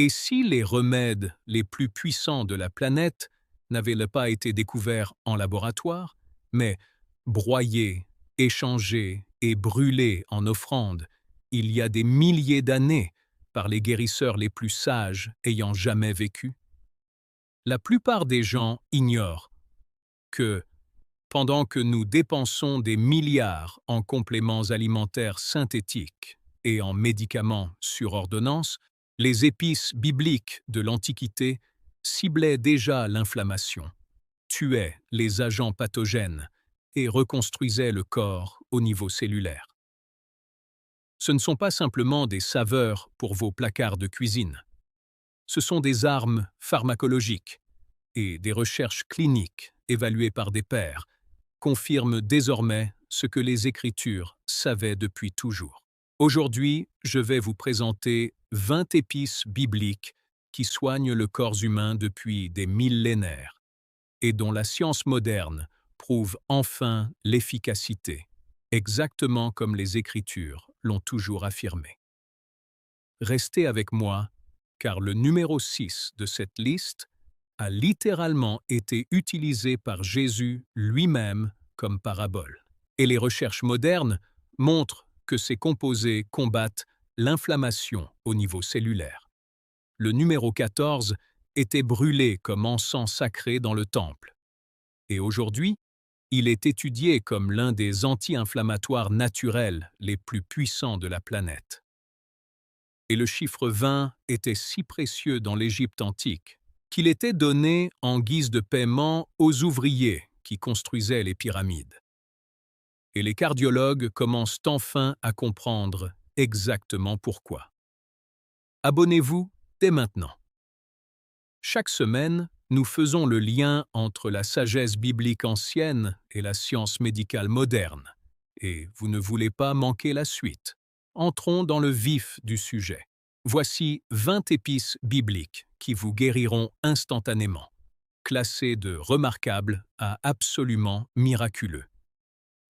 Et si les remèdes les plus puissants de la planète n'avaient pas été découverts en laboratoire, mais broyés, échangés et brûlés en offrande il y a des milliers d'années par les guérisseurs les plus sages ayant jamais vécu? La plupart des gens ignorent que, pendant que nous dépensons des milliards en compléments alimentaires synthétiques et en médicaments sur ordonnance, les épices bibliques de l'Antiquité ciblaient déjà l'inflammation, tuaient les agents pathogènes et reconstruisaient le corps au niveau cellulaire. Ce ne sont pas simplement des saveurs pour vos placards de cuisine. Ce sont des armes pharmacologiques et des recherches cliniques évaluées par des pairs confirment désormais ce que les Écritures savaient depuis toujours. Aujourd'hui, je vais vous présenter 20 épices bibliques qui soignent le corps humain depuis des millénaires et dont la science moderne prouve enfin l'efficacité, exactement comme les Écritures l'ont toujours affirmé. Restez avec moi, car le numéro 6 de cette liste a littéralement été utilisé par Jésus lui-même comme parabole. Et les recherches modernes montrent que ces composés combattent l'inflammation au niveau cellulaire. Le numéro 14 était brûlé comme encens sacré dans le temple. Et aujourd'hui, il est étudié comme l'un des anti-inflammatoires naturels les plus puissants de la planète. Et le chiffre 20 était si précieux dans l'Égypte antique qu'il était donné en guise de paiement aux ouvriers qui construisaient les pyramides. Et les cardiologues commencent enfin à comprendre exactement pourquoi. Abonnez-vous dès maintenant. Chaque semaine, nous faisons le lien entre la sagesse biblique ancienne et la science médicale moderne, et vous ne voulez pas manquer la suite. Entrons dans le vif du sujet. Voici 20 épices bibliques qui vous guériront instantanément, classées de remarquables à absolument miraculeux.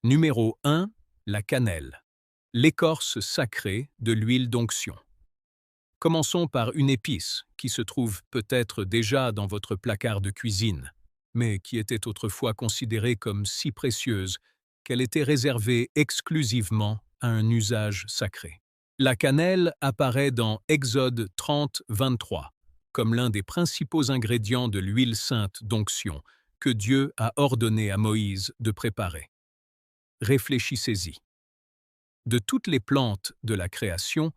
Numéro 1, la cannelle, l'écorce sacrée de l'huile d'onction. Commençons par une épice qui se trouve peut-être déjà dans votre placard de cuisine, mais qui était autrefois considérée comme si précieuse qu'elle était réservée exclusivement à un usage sacré. La cannelle apparaît dans Exode 30, 23, comme l'un des principaux ingrédients de l'huile sainte d'onction que Dieu a ordonné à Moïse de préparer. Réfléchissez-y. De toutes les plantes de la création,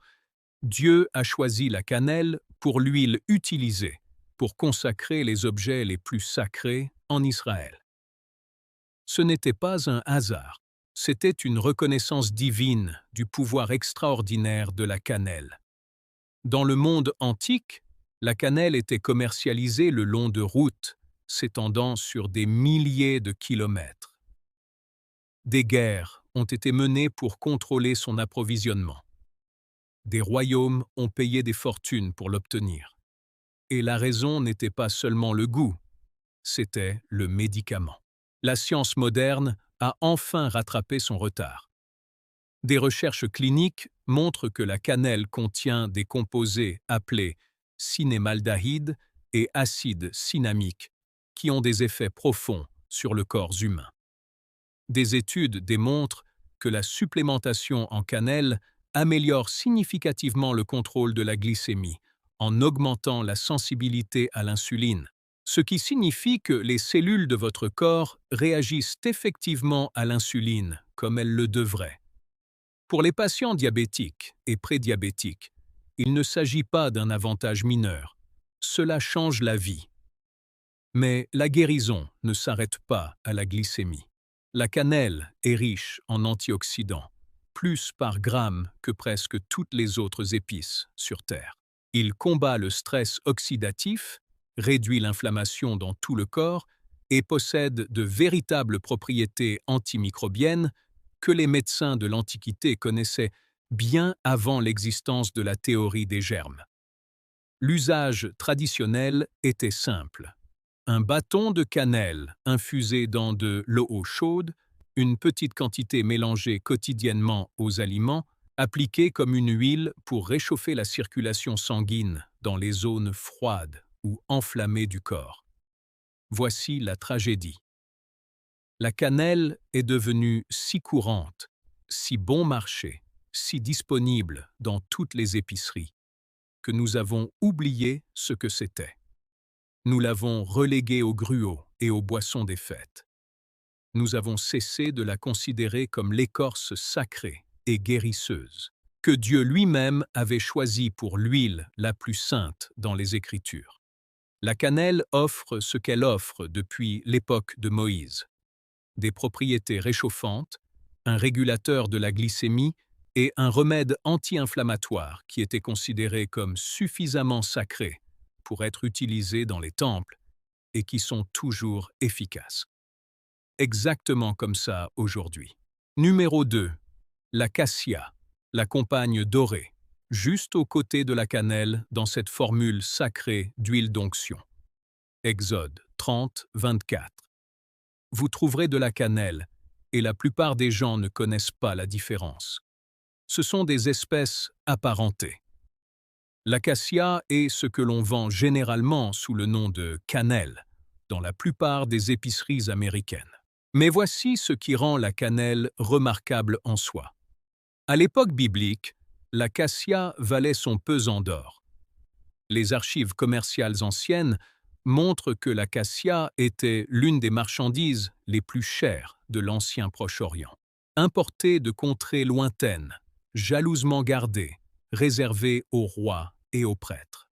Dieu a choisi la cannelle pour l'huile utilisée pour consacrer les objets les plus sacrés en Israël. Ce n'était pas un hasard, c'était une reconnaissance divine du pouvoir extraordinaire de la cannelle. Dans le monde antique, la cannelle était commercialisée le long de routes s'étendant sur des milliers de kilomètres. Des guerres ont été menées pour contrôler son approvisionnement. Des royaumes ont payé des fortunes pour l'obtenir. Et la raison n'était pas seulement le goût, c'était le médicament. La science moderne a enfin rattrapé son retard. Des recherches cliniques montrent que la cannelle contient des composés appelés cinémaldehyde et acide cinnamique qui ont des effets profonds sur le corps humain. Des études démontrent que la supplémentation en cannelle améliore significativement le contrôle de la glycémie en augmentant la sensibilité à l'insuline, ce qui signifie que les cellules de votre corps réagissent effectivement à l'insuline comme elles le devraient. Pour les patients diabétiques et prédiabétiques, il ne s'agit pas d'un avantage mineur. Cela change la vie. Mais la guérison ne s'arrête pas à la glycémie. La cannelle est riche en antioxydants, plus par gramme que presque toutes les autres épices sur Terre. Il combat le stress oxydatif, réduit l'inflammation dans tout le corps et possède de véritables propriétés antimicrobiennes que les médecins de l'Antiquité connaissaient bien avant l'existence de la théorie des germes. L'usage traditionnel était simple. Un bâton de cannelle infusé dans de l'eau chaude, une petite quantité mélangée quotidiennement aux aliments, appliquée comme une huile pour réchauffer la circulation sanguine dans les zones froides ou enflammées du corps. Voici la tragédie. La cannelle est devenue si courante, si bon marché, si disponible dans toutes les épiceries, que nous avons oublié ce que c'était. Nous l'avons reléguée aux gruaux et aux boissons des fêtes. Nous avons cessé de la considérer comme l'écorce sacrée et guérisseuse, que Dieu lui-même avait choisie pour l'huile la plus sainte dans les Écritures. La cannelle offre ce qu'elle offre depuis l'époque de Moïse: des propriétés réchauffantes, un régulateur de la glycémie et un remède anti-inflammatoire qui était considéré comme suffisamment sacré pour être utilisé dans les temples et qui sont toujours efficaces. Exactement comme ça aujourd'hui. Numéro 2. La cassia, la compagne dorée, juste aux côtés de la cannelle dans cette formule sacrée d'huile d'onction. Exode 30, 24. Vous trouverez de la cannelle, et la plupart des gens ne connaissent pas la différence. Ce sont des espèces apparentées. L'acacia est ce que l'on vend généralement sous le nom de cannelle dans la plupart des épiceries américaines. Mais voici ce qui rend la cannelle remarquable en soi. À l'époque biblique, l'acacia valait son pesant d'or. Les archives commerciales anciennes montrent que l'acacia était l'une des marchandises les plus chères de l'ancien Proche-Orient. Importée de contrées lointaines, jalousement gardée, réservée aux rois et aux prêtres.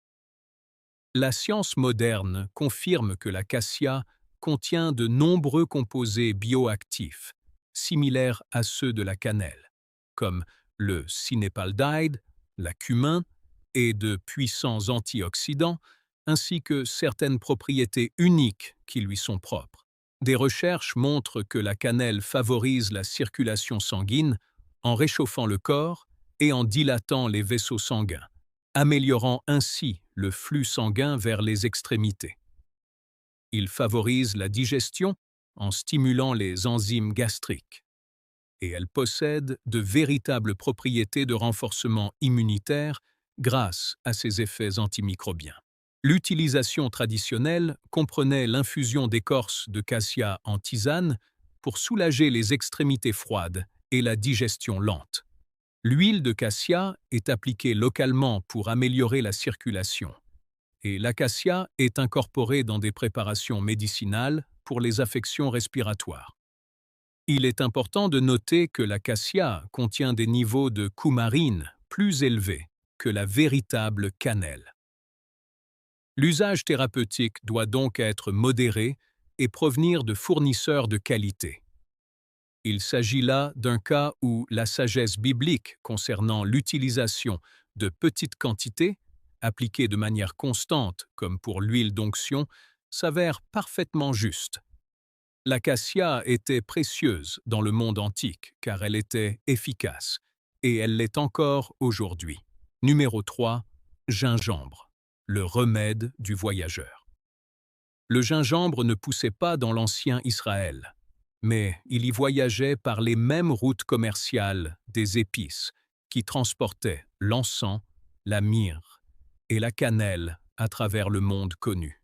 La science moderne confirme que l'acacia contient de nombreux composés bioactifs, similaires à ceux de la cannelle, comme le cinépaldehyde, la cumin, et de puissants antioxydants, ainsi que certaines propriétés uniques qui lui sont propres. Des recherches montrent que la cannelle favorise la circulation sanguine en réchauffant le corps et en dilatant les vaisseaux sanguins, améliorant ainsi le flux sanguin vers les extrémités. Il favorise la digestion en stimulant les enzymes gastriques. Et elle possède de véritables propriétés de renforcement immunitaire grâce à ses effets antimicrobiens. L'utilisation traditionnelle comprenait l'infusion d'écorce de cassia en tisane pour soulager les extrémités froides et la digestion lente. L'huile de cassia est appliquée localement pour améliorer la circulation, et l'acacia est incorporée dans des préparations médicinales pour les affections respiratoires. Il est important de noter que l'acacia contient des niveaux de coumarine plus élevés que la véritable cannelle. L'usage thérapeutique doit donc être modéré et provenir de fournisseurs de qualité. Il s'agit là d'un cas où la sagesse biblique concernant l'utilisation de petites quantités, appliquées de manière constante comme pour l'huile d'onction, s'avère parfaitement juste. L'acacia était précieuse dans le monde antique car elle était efficace, et elle l'est encore aujourd'hui. Numéro 3. Gingembre, le remède du voyageur. Le gingembre ne poussait pas dans l'ancien Israël, mais il y voyageait par les mêmes routes commerciales des épices qui transportaient l'encens, la myrrhe et la cannelle à travers le monde connu.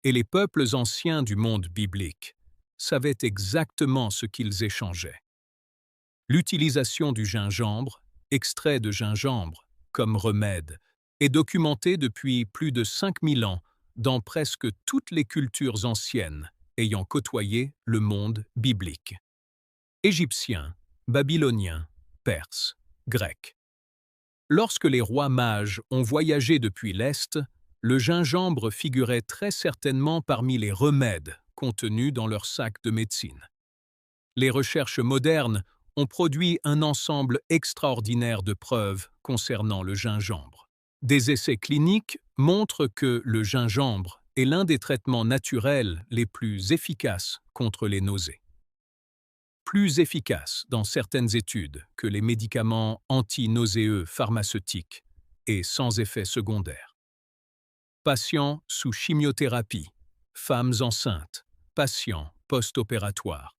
Et les peuples anciens du monde biblique savaient exactement ce qu'ils échangeaient. L'utilisation du gingembre, extrait de gingembre, comme remède, est documentée depuis plus de 5000 ans dans presque toutes les cultures anciennes ayant côtoyé le monde biblique. Égyptiens, Babyloniens, Perses, Grecs. Lorsque les rois mages ont voyagé depuis l'Est, le gingembre figurait très certainement parmi les remèdes contenus dans leurs sacs de médecine. Les recherches modernes ont produit un ensemble extraordinaire de preuves concernant le gingembre. Des essais cliniques montrent que le gingembre est l'un des traitements naturels les plus efficaces contre les nausées. Plus efficace dans certaines études que les médicaments anti-nauséeux pharmaceutiques et sans effet secondaire. Patients sous chimiothérapie, femmes enceintes, patients post-opératoires.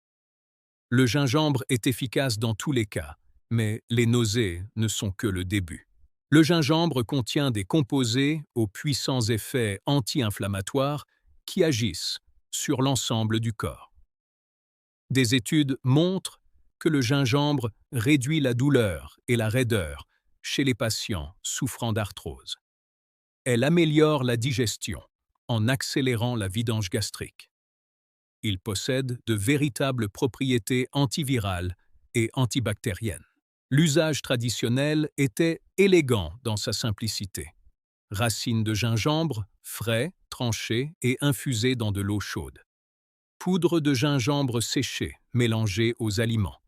Le gingembre est efficace dans tous les cas, mais les nausées ne sont que le début. Le gingembre contient des composés aux puissants effets anti-inflammatoires qui agissent sur l'ensemble du corps. Des études montrent que le gingembre réduit la douleur et la raideur chez les patients souffrant d'arthrose. Elle améliore la digestion en accélérant la vidange gastrique. Il possède de véritables propriétés antivirales et antibactériennes. L'usage traditionnel était élégant dans sa simplicité. Racines de gingembre, frais, tranchées et infusées dans de l'eau chaude. Poudre de gingembre séchée, mélangée aux aliments.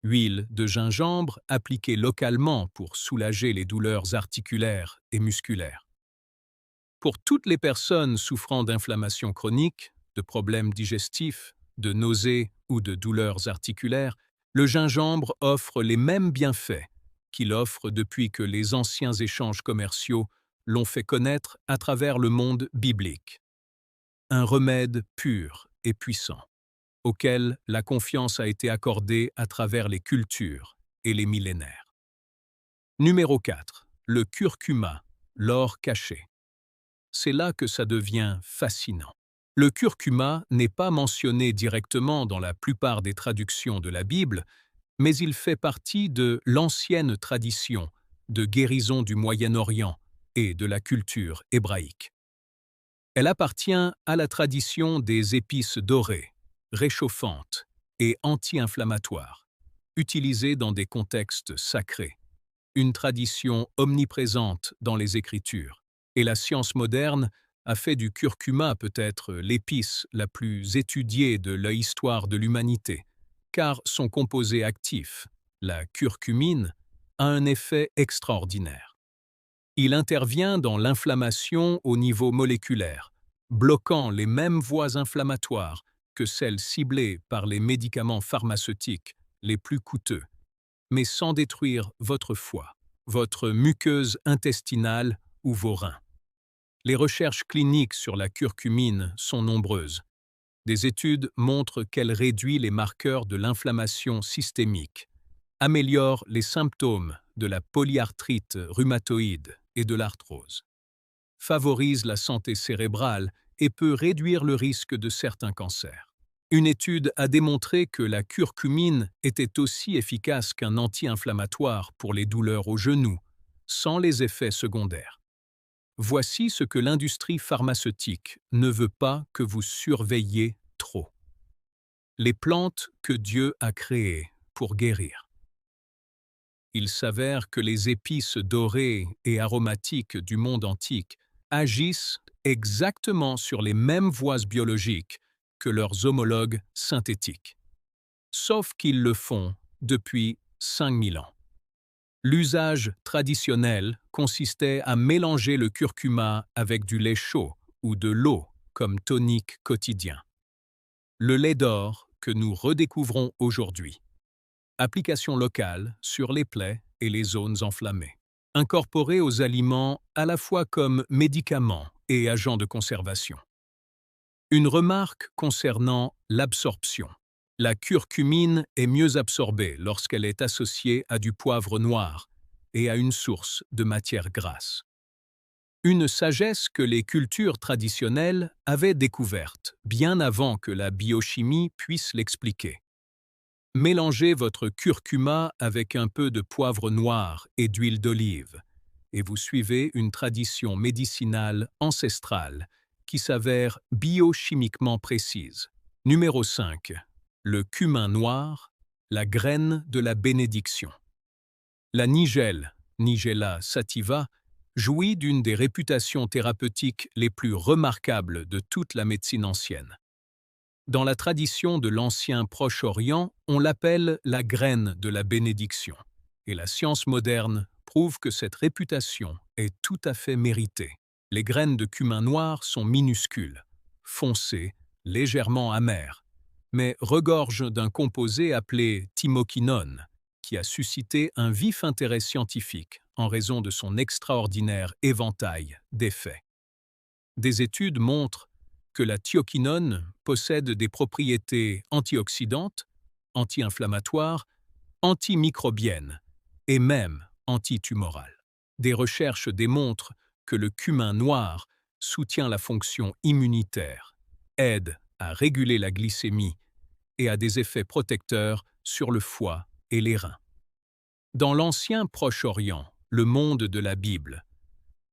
Huile de gingembre appliquée localement pour soulager les douleurs articulaires et musculaires. Pour toutes les personnes souffrant d'inflammation chronique, de problèmes digestifs, de nausées ou de douleurs articulaires, le gingembre offre les mêmes bienfaits qu'il offre depuis que les anciens échanges commerciaux l'ont fait connaître à travers le monde biblique. Un remède pur et puissant, auquel la confiance a été accordée à travers les cultures et les millénaires. Numéro 4. Le curcuma, l'or caché. C'est là que ça devient fascinant. Le curcuma n'est pas mentionné directement dans la plupart des traductions de la Bible, mais il fait partie de l'ancienne tradition de guérison du Moyen-Orient et de la culture hébraïque. Elle appartient à la tradition des épices dorées, réchauffantes et anti-inflammatoires, utilisées dans des contextes sacrés, une tradition omniprésente dans les Écritures, et la science moderne a fait du curcuma peut-être l'épice la plus étudiée de l'histoire de l'humanité, car son composé actif, la curcumine, a un effet extraordinaire. Il intervient dans l'inflammation au niveau moléculaire, bloquant les mêmes voies inflammatoires que celles ciblées par les médicaments pharmaceutiques les plus coûteux, mais sans détruire votre foie, votre muqueuse intestinale ou vos reins. Les recherches cliniques sur la curcumine sont nombreuses. Des études montrent qu'elle réduit les marqueurs de l'inflammation systémique, améliore les symptômes de la polyarthrite rhumatoïde et de l'arthrose, favorise la santé cérébrale et peut réduire le risque de certains cancers. Une étude a démontré que la curcumine était aussi efficace qu'un anti-inflammatoire pour les douleurs aux genoux, sans les effets secondaires. Voici ce que l'industrie pharmaceutique ne veut pas que vous surveilliez trop. Les plantes que Dieu a créées pour guérir. Il s'avère que les épices dorées et aromatiques du monde antique agissent exactement sur les mêmes voies biologiques que leurs homologues synthétiques, sauf qu'ils le font depuis 5000 ans. L'usage traditionnel consistait à mélanger le curcuma avec du lait chaud ou de l'eau comme tonique quotidien. Le lait d'or que nous redécouvrons aujourd'hui. Application locale sur les plaies et les zones enflammées. Incorporé aux aliments à la fois comme médicament et agent de conservation. Une remarque concernant l'absorption. La curcumine est mieux absorbée lorsqu'elle est associée à du poivre noir et à une source de matière grasse. Une sagesse que les cultures traditionnelles avaient découverte bien avant que la biochimie puisse l'expliquer. Mélangez votre curcuma avec un peu de poivre noir et d'huile d'olive, et vous suivez une tradition médicinale ancestrale qui s'avère biochimiquement précise. Numéro 5. Le cumin noir, la graine de la bénédiction. La nigelle, Nigella sativa, jouit d'une des réputations thérapeutiques les plus remarquables de toute la médecine ancienne. Dans la tradition de l'ancien Proche-Orient, on l'appelle la graine de la bénédiction, et la science moderne prouve que cette réputation est tout à fait méritée. Les graines de cumin noir sont minuscules, foncées, légèrement amères, mais regorgent d'un composé appelé thymoquinone, qui a suscité un vif intérêt scientifique en raison de son extraordinaire éventail d'effets. Des études montrent que la thioquinone possède des propriétés antioxydantes, anti-inflammatoires, antimicrobiennes et même antitumorales. Des recherches démontrent que le cumin noir soutient la fonction immunitaire, aide à réguler la glycémie et a des effets protecteurs sur le foie et les reins. Dans l'ancien Proche-Orient, le monde de la Bible,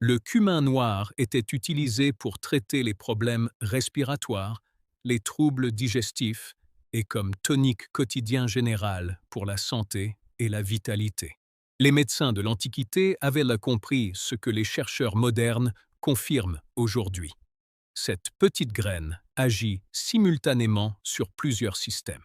le cumin noir était utilisé pour traiter les problèmes respiratoires, les troubles digestifs et comme tonique quotidien général pour la santé et la vitalité. Les médecins de l'Antiquité avaient là compris ce que les chercheurs modernes confirment aujourd'hui. Cette petite graine agit simultanément sur plusieurs systèmes.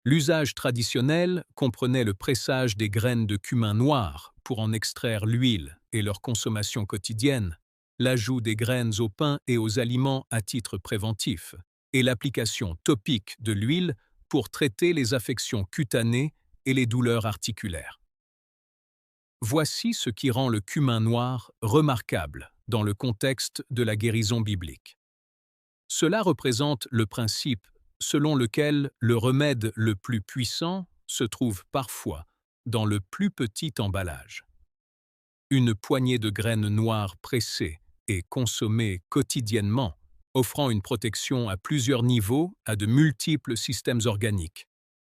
L'usage traditionnel comprenait le pressage des graines de cumin noir pour en extraire l'huile et leur consommation quotidienne, l'ajout des graines au pain et aux aliments à titre préventif, et l'application topique de l'huile pour traiter les affections cutanées et les douleurs articulaires. Voici ce qui rend le cumin noir remarquable dans le contexte de la guérison biblique. Cela représente le principe selon lequel le remède le plus puissant se trouve parfois dans le plus petit emballage. Une poignée de graines noires pressées et consommées quotidiennement, offrant une protection à plusieurs niveaux à de multiples systèmes organiques,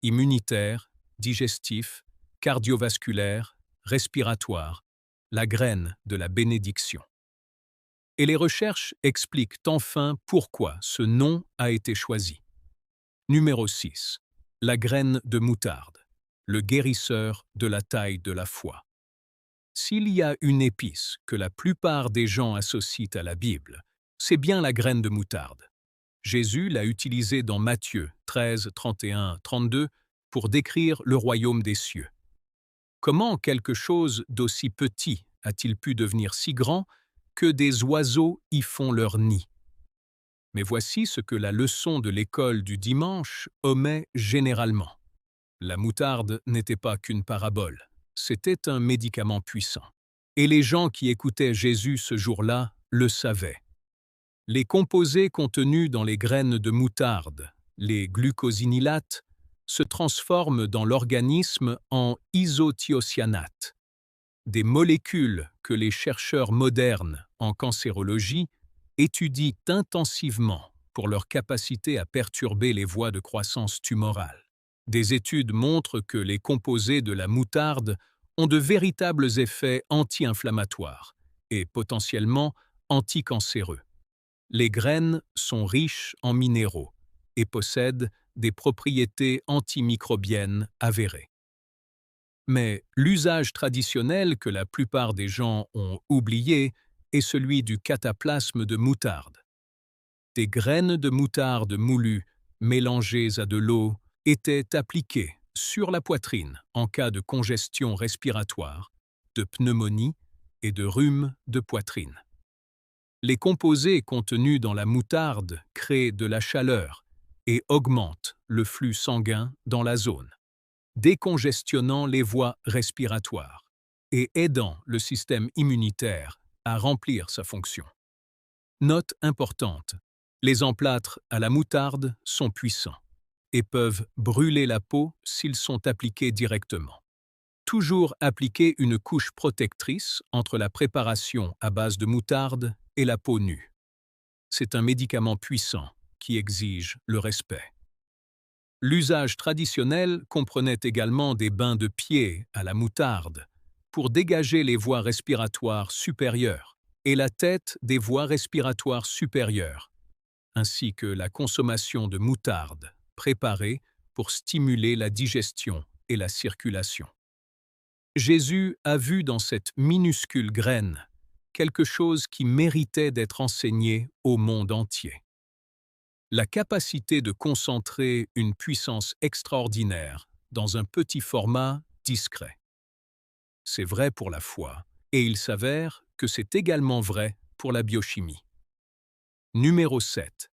immunitaires, digestifs, cardiovasculaires, respiratoires, la graine de la bénédiction. Et les recherches expliquent enfin pourquoi ce nom a été choisi. Numéro 6. La graine de moutarde, le guérisseur de la taille de la foi. S'il y a une épice que la plupart des gens associent à la Bible, c'est bien la graine de moutarde. Jésus l'a utilisée dans Matthieu 13, 31, 32 pour décrire le royaume des cieux. Comment quelque chose d'aussi petit a-t-il pu devenir si grand que des oiseaux y font leur nid? Mais voici ce que la leçon de l'école du dimanche omet généralement. La moutarde n'était pas qu'une parabole, c'était un médicament puissant. Et les gens qui écoutaient Jésus ce jour-là le savaient. Les composés contenus dans les graines de moutarde, les glucosinylates, se transforment dans l'organisme en isothiocyanate, des molécules que les chercheurs modernes en cancérologie étudient intensivement pour leur capacité à perturber les voies de croissance tumorale. Des études montrent que les composés de la moutarde ont de véritables effets anti-inflammatoires et potentiellement anticancéreux. Les graines sont riches en minéraux et possèdent des propriétés antimicrobiennes avérées. Mais l'usage traditionnel que la plupart des gens ont oublié est celui du cataplasme de moutarde. Des graines de moutarde moulues, mélangées à de l'eau, étaient appliquées sur la poitrine en cas de congestion respiratoire, de pneumonie et de rhume de poitrine. Les composés contenus dans la moutarde créent de la chaleur et augmentent le flux sanguin dans la zone, décongestionnant les voies respiratoires et aidant le système immunitaire à remplir sa fonction. Note importante, les emplâtres à la moutarde sont puissants et peuvent brûler la peau s'ils sont appliqués directement. Toujours appliquer une couche protectrice entre la préparation à base de moutarde et la peau nue. C'est un médicament puissant qui exige le respect. L'usage traditionnel comprenait également des bains de pieds à la moutarde pour dégager les voies respiratoires supérieures et la tête des voies respiratoires supérieures, ainsi que la consommation de moutarde préparée pour stimuler la digestion et la circulation. Jésus a vu dans cette minuscule graine quelque chose qui méritait d'être enseigné au monde entier. La capacité de concentrer une puissance extraordinaire dans un petit format discret. C'est vrai pour la foi, et il s'avère que c'est également vrai pour la biochimie. Numéro 7.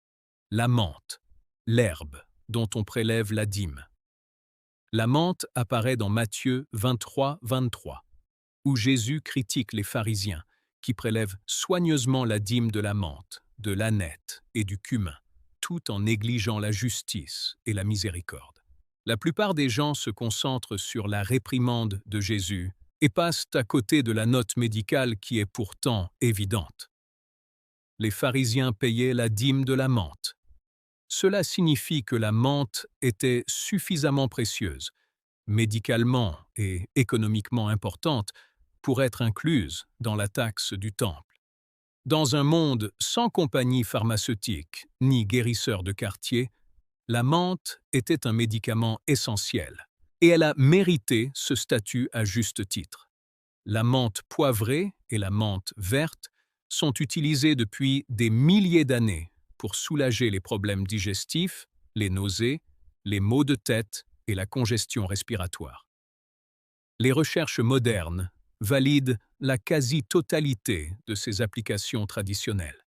La menthe, l'herbe dont on prélève la dîme. La menthe apparaît dans Matthieu 23, 23, où Jésus critique les pharisiens qui prélèvent soigneusement la dîme de la menthe, de l'aneth et du cumin, tout en négligeant la justice et la miséricorde. La plupart des gens se concentrent sur la réprimande de Jésus et passent à côté de la note médicale qui est pourtant évidente. Les pharisiens payaient la dîme de la menthe. Cela signifie que la menthe était suffisamment précieuse, médicalement et économiquement importante, pour être incluse dans la taxe du temple. Dans un monde sans compagnie pharmaceutique ni guérisseur de quartier, la menthe était un médicament essentiel, et elle a mérité ce statut à juste titre. La menthe poivrée et la menthe verte sont utilisées depuis des milliers d'années pour soulager les problèmes digestifs, les nausées, les maux de tête et la congestion respiratoire. Les recherches modernes valident la quasi-totalité de ces applications traditionnelles.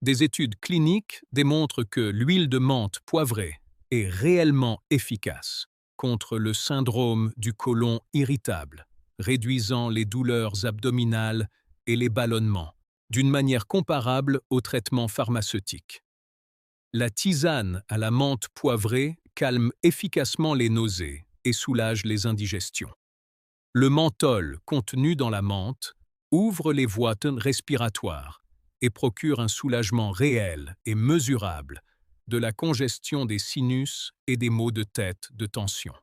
Des études cliniques démontrent que l'huile de menthe poivrée est réellement efficace contre le syndrome du côlon irritable, réduisant les douleurs abdominales et les ballonnements, d'une manière comparable au traitement pharmaceutique. La tisane à la menthe poivrée calme efficacement les nausées et soulage les indigestions. Le menthol contenu dans la menthe ouvre les voies respiratoires et procure un soulagement réel et mesurable de la congestion des sinus et des maux de tête de tension.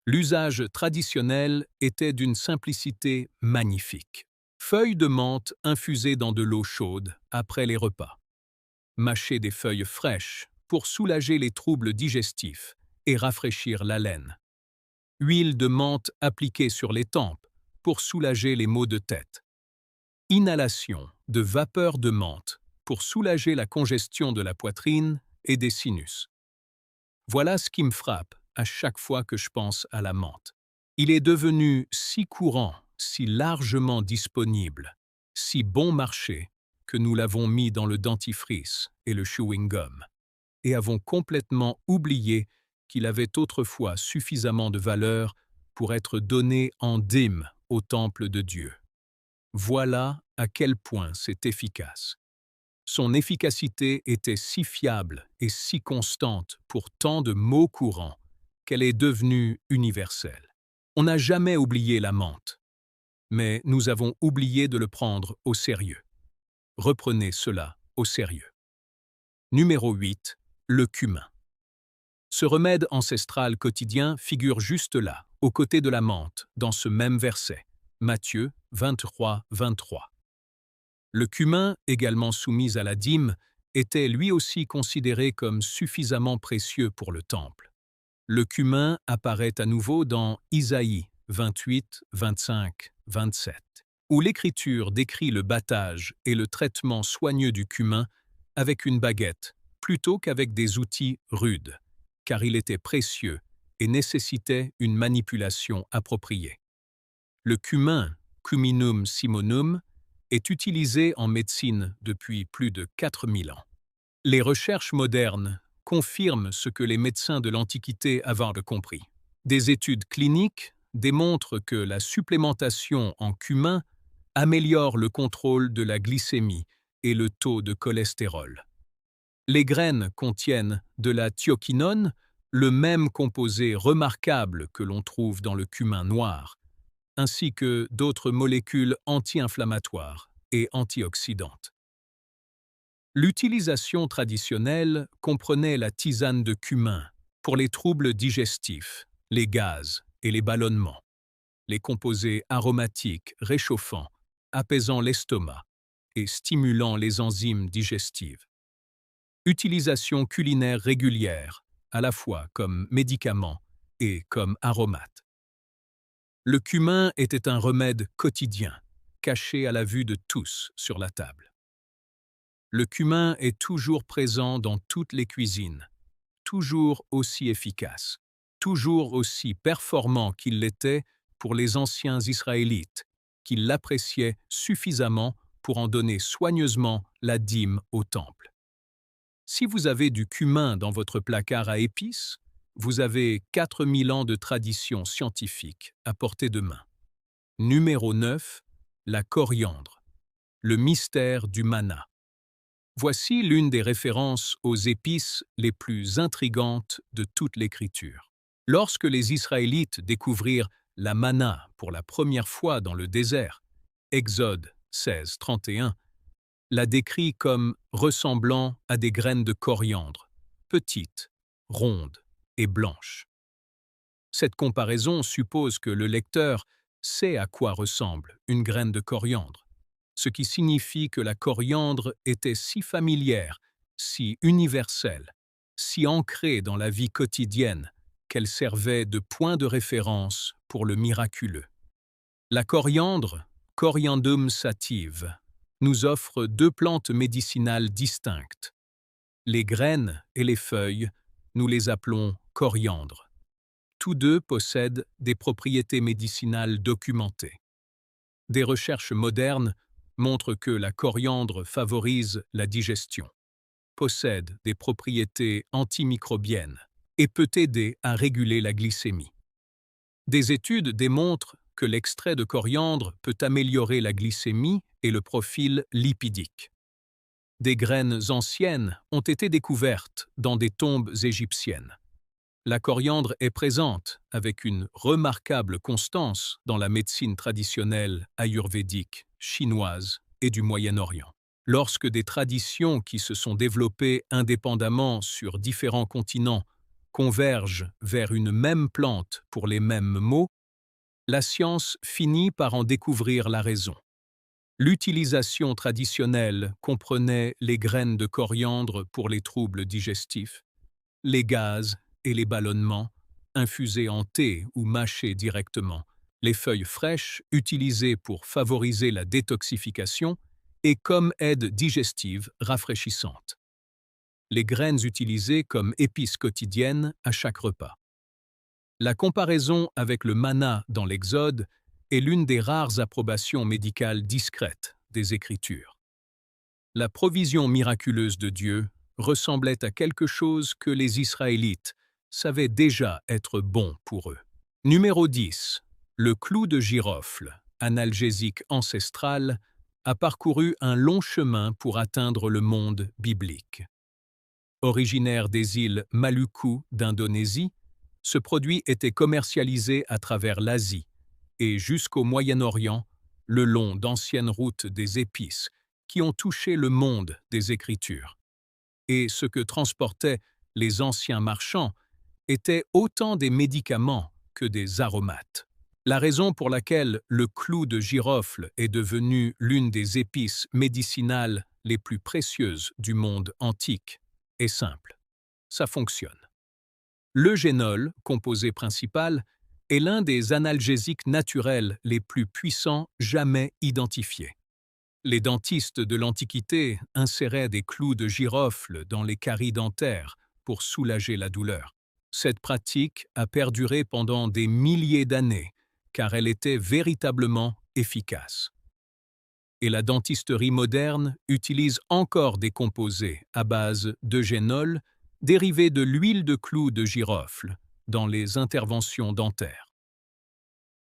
L'usage traditionnel était d'une simplicité magnifique. Feuilles de menthe infusées dans de l'eau chaude après les repas. Mâcher des feuilles fraîches pour soulager les troubles digestifs et rafraîchir l'haleine. Huile de menthe appliquée sur les tempes pour soulager les maux de tête. Inhalation de vapeur de menthe pour soulager la congestion de la poitrine et des sinus. Voilà ce qui me frappe à chaque fois que je pense à la menthe. Il est devenu si courant, si largement disponible, si bon marché, que nous l'avons mis dans le dentifrice et le chewing-gum, et avons complètement oublié qu'il avait autrefois suffisamment de valeur pour être donné en dîme au temple de Dieu. Voilà à quel point c'est efficace. Son efficacité était si fiable et si constante pour tant de maux courants qu'elle est devenue universelle. On n'a jamais oublié la menthe, mais nous avons oublié de le prendre au sérieux. Reprenez cela au sérieux. Numéro 8. Le cumin. Ce remède ancestral quotidien figure juste là, aux côtés de la menthe, dans ce même verset, Matthieu 23, 23. Le cumin, également soumis à la dîme, était lui aussi considéré comme suffisamment précieux pour le temple. Le cumin apparaît à nouveau dans Isaïe 28, 25, 27, où l'Écriture décrit le battage et le traitement soigneux du cumin avec une baguette plutôt qu'avec des outils rudes, car il était précieux et nécessitait une manipulation appropriée. Le cumin, Cuminum simonum, est utilisé en médecine depuis plus de 4000 ans. Les recherches modernes confirment ce que les médecins de l'Antiquité avaient compris. Des études cliniques démontrent que la supplémentation en cumin améliore le contrôle de la glycémie et le taux de cholestérol. Les graines contiennent de la thioquinone, le même composé remarquable que l'on trouve dans le cumin noir, ainsi que d'autres molécules anti-inflammatoires et antioxydantes. L'utilisation traditionnelle comprenait la tisane de cumin pour les troubles digestifs, les gaz et les ballonnements, les composés aromatiques réchauffants, apaisant l'estomac et stimulant les enzymes digestives. Utilisation culinaire régulière, à la fois comme médicament et comme aromate. Le cumin était un remède quotidien, caché à la vue de tous sur la table. Le cumin est toujours présent dans toutes les cuisines, toujours aussi efficace, toujours aussi performant qu'il l'était pour les anciens Israélites, qui l'appréciaient suffisamment pour en donner soigneusement la dîme au temple. Si vous avez du cumin dans votre placard à épices, vous avez 4000 ans de tradition scientifique à portée de main. Numéro 9. La coriandre. Le mystère du manna. Voici l'une des références aux épices les plus intrigantes de toute l'Écriture. Lorsque les Israélites découvrirent la manna pour la première fois dans le désert, Exode 16, 31, la décrit comme ressemblant à des graines de coriandre, petites, rondes et blanches. Cette comparaison suppose que le lecteur sait à quoi ressemble une graine de coriandre, ce qui signifie que la coriandre était si familière, si universelle, si ancrée dans la vie quotidienne qu'elle servait de point de référence pour le miraculeux. La coriandre, Coriandrum sativa, nous offre deux plantes médicinales distinctes. Les graines et les feuilles, nous les appelons coriandre. Tous deux possèdent des propriétés médicinales documentées. Des recherches modernes montrent que la coriandre favorise la digestion, possède des propriétés antimicrobiennes et peut aider à réguler la glycémie. Des études démontrent que l'extrait de coriandre peut améliorer la glycémie et le profil lipidique. Des graines anciennes ont été découvertes dans des tombes égyptiennes. La coriandre est présente avec une remarquable constance dans la médecine traditionnelle ayurvédique, chinoise et du Moyen-Orient. Lorsque des traditions qui se sont développées indépendamment sur différents continents convergent vers une même plante pour les mêmes maux, la science finit par en découvrir la raison. L'utilisation traditionnelle comprenait les graines de coriandre pour les troubles digestifs, les gaz et les ballonnements, infusés en thé ou mâchés directement, les feuilles fraîches utilisées pour favoriser la détoxification et comme aide digestive rafraîchissante. Les graines utilisées comme épices quotidiennes à chaque repas. La comparaison avec le manna dans l'Exode est l'une des rares approbations médicales discrètes des Écritures. La provision miraculeuse de Dieu ressemblait à quelque chose que les Israélites savaient déjà être bon pour eux. Numéro 10. Le clou de girofle, analgésique ancestral, a parcouru un long chemin pour atteindre le monde biblique. Originaire des îles Maluku d'Indonésie, ce produit était commercialisé à travers l'Asie et jusqu'au Moyen-Orient, le long d'anciennes routes des épices qui ont touché le monde des Écritures. Et ce que transportaient les anciens marchands étaient autant des médicaments que des aromates. La raison pour laquelle le clou de girofle est devenu l'une des épices médicinales les plus précieuses du monde antique est simple. Ça fonctionne. L'eugénol, composé principal, est l'un des analgésiques naturels les plus puissants jamais identifiés. Les dentistes de l'Antiquité inséraient des clous de girofle dans les caries dentaires pour soulager la douleur. Cette pratique a perduré pendant des milliers d'années, car elle était véritablement efficace. Et la dentisterie moderne utilise encore des composés à base d'eugénol dérivés de l'huile de clou de girofle dans les interventions dentaires.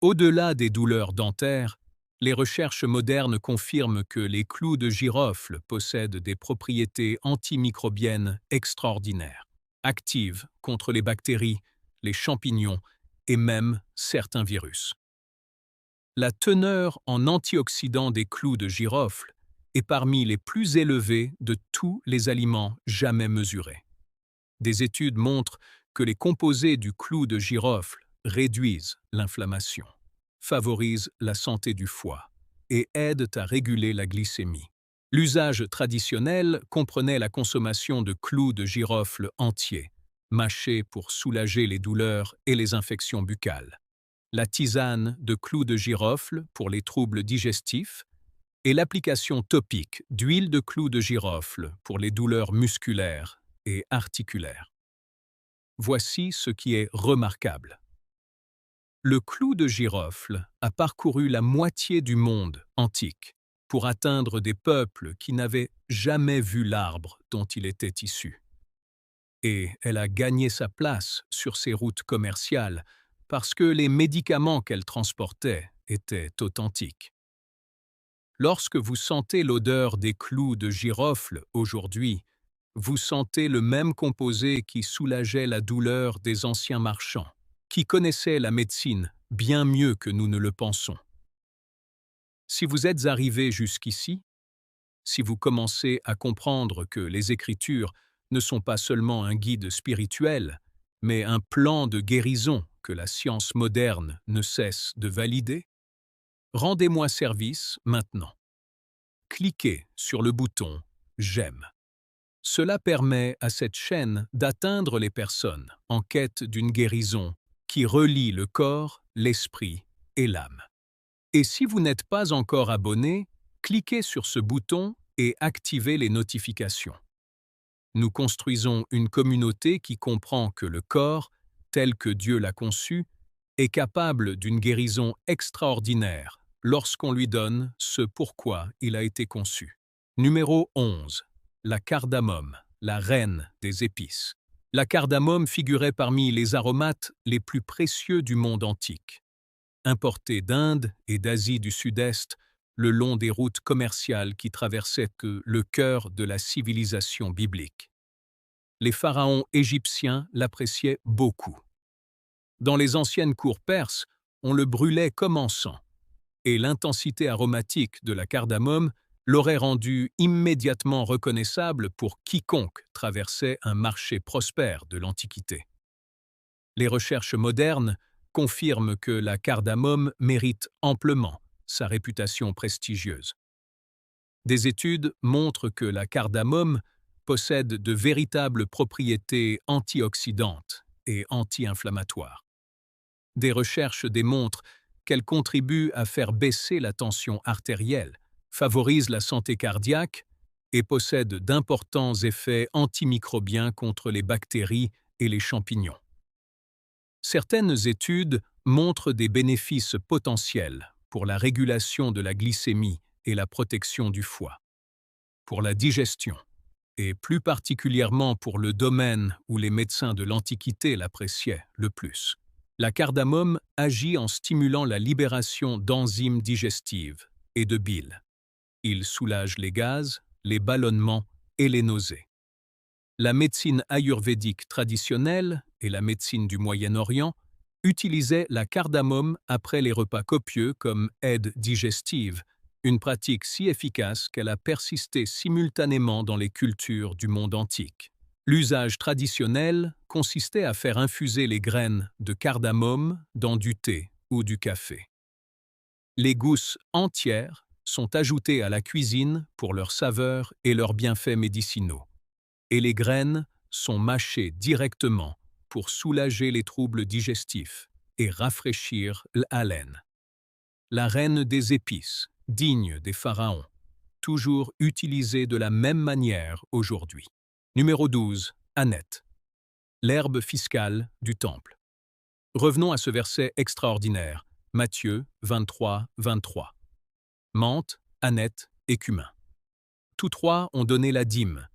Au-delà des douleurs dentaires, les recherches modernes confirment que les clous de girofle possèdent des propriétés antimicrobiennes extraordinaires, actives contre les bactéries, les champignons et même certains virus. La teneur en antioxydants des clous de girofle est parmi les plus élevées de tous les aliments jamais mesurés. Des études montrent que les composés du clou de girofle réduisent l'inflammation, favorisent la santé du foie et aident à réguler la glycémie. L'usage traditionnel comprenait la consommation de clous de girofle entiers, mâchés pour soulager les douleurs et les infections buccales, la tisane de clous de girofle pour les troubles digestifs et l'application topique d'huile de clous de girofle pour les douleurs musculaires et articulaires. Voici ce qui est remarquable. Le clou de girofle a parcouru la moitié du monde antique pour atteindre des peuples qui n'avaient jamais vu l'arbre dont il était issu. Et elle a gagné sa place sur ces routes commerciales parce que les médicaments qu'elle transportait étaient authentiques. Lorsque vous sentez l'odeur des clous de girofle aujourd'hui, vous sentez le même composé qui soulageait la douleur des anciens marchands, qui connaissaient la médecine bien mieux que nous ne le pensons. Si vous êtes arrivé jusqu'ici, si vous commencez à comprendre que les Écritures ne sont pas seulement un guide spirituel, mais un plan de guérison que la science moderne ne cesse de valider, rendez-moi service maintenant. Cliquez sur le bouton « J'aime ». Cela permet à cette chaîne d'atteindre les personnes en quête d'une guérison qui relie le corps, l'esprit et l'âme. Et si vous n'êtes pas encore abonné, cliquez sur ce bouton et activez les notifications. Nous construisons une communauté qui comprend que le corps, tel que Dieu l'a conçu, est capable d'une guérison extraordinaire lorsqu'on lui donne ce pourquoi il a été conçu. Numéro 11. La cardamome, la reine des épices. La cardamome figurait parmi les aromates les plus précieux du monde antique. Importée d'Inde et d'Asie du Sud-Est, le long des routes commerciales qui traversaient le cœur de la civilisation biblique. Les pharaons égyptiens l'appréciaient beaucoup. Dans les anciennes cours perses, on le brûlait comme encens, et l'intensité aromatique de la cardamome l'aurait rendu immédiatement reconnaissable pour quiconque traversait un marché prospère de l'Antiquité. Les recherches modernes confirment que la cardamome mérite amplement sa réputation prestigieuse. Des études montrent que la cardamome possède de véritables propriétés antioxydantes et anti-inflammatoires. Des recherches démontrent qu'elle contribue à faire baisser la tension artérielle, favorise la santé cardiaque et possède d'importants effets antimicrobiens contre les bactéries et les champignons. Certaines études montrent des bénéfices potentiels pour la régulation de la glycémie et la protection du foie, pour la digestion, et plus particulièrement pour le domaine où les médecins de l'Antiquité l'appréciaient le plus. La cardamome agit en stimulant la libération d'enzymes digestives et de bile. Il soulage les gaz, les ballonnements et les nausées. La médecine ayurvédique traditionnelle et la médecine du Moyen-Orient utilisaient la cardamome après les repas copieux comme aide digestive, une pratique si efficace qu'elle a persisté simultanément dans les cultures du monde antique. L'usage traditionnel consistait à faire infuser les graines de cardamome dans du thé ou du café. Les gousses entières sont ajoutées à la cuisine pour leur saveur et leurs bienfaits médicinaux, et les graines sont mâchées directement pour soulager les troubles digestifs et rafraîchir l'haleine. La reine des épices, digne des pharaons, toujours utilisée de la même manière aujourd'hui. Numéro 12. Aneth. L'herbe fiscale du temple. Revenons à ce verset extraordinaire, Matthieu 23, 23. Menthe, aneth et cumin. Tous trois ont donné la dîme.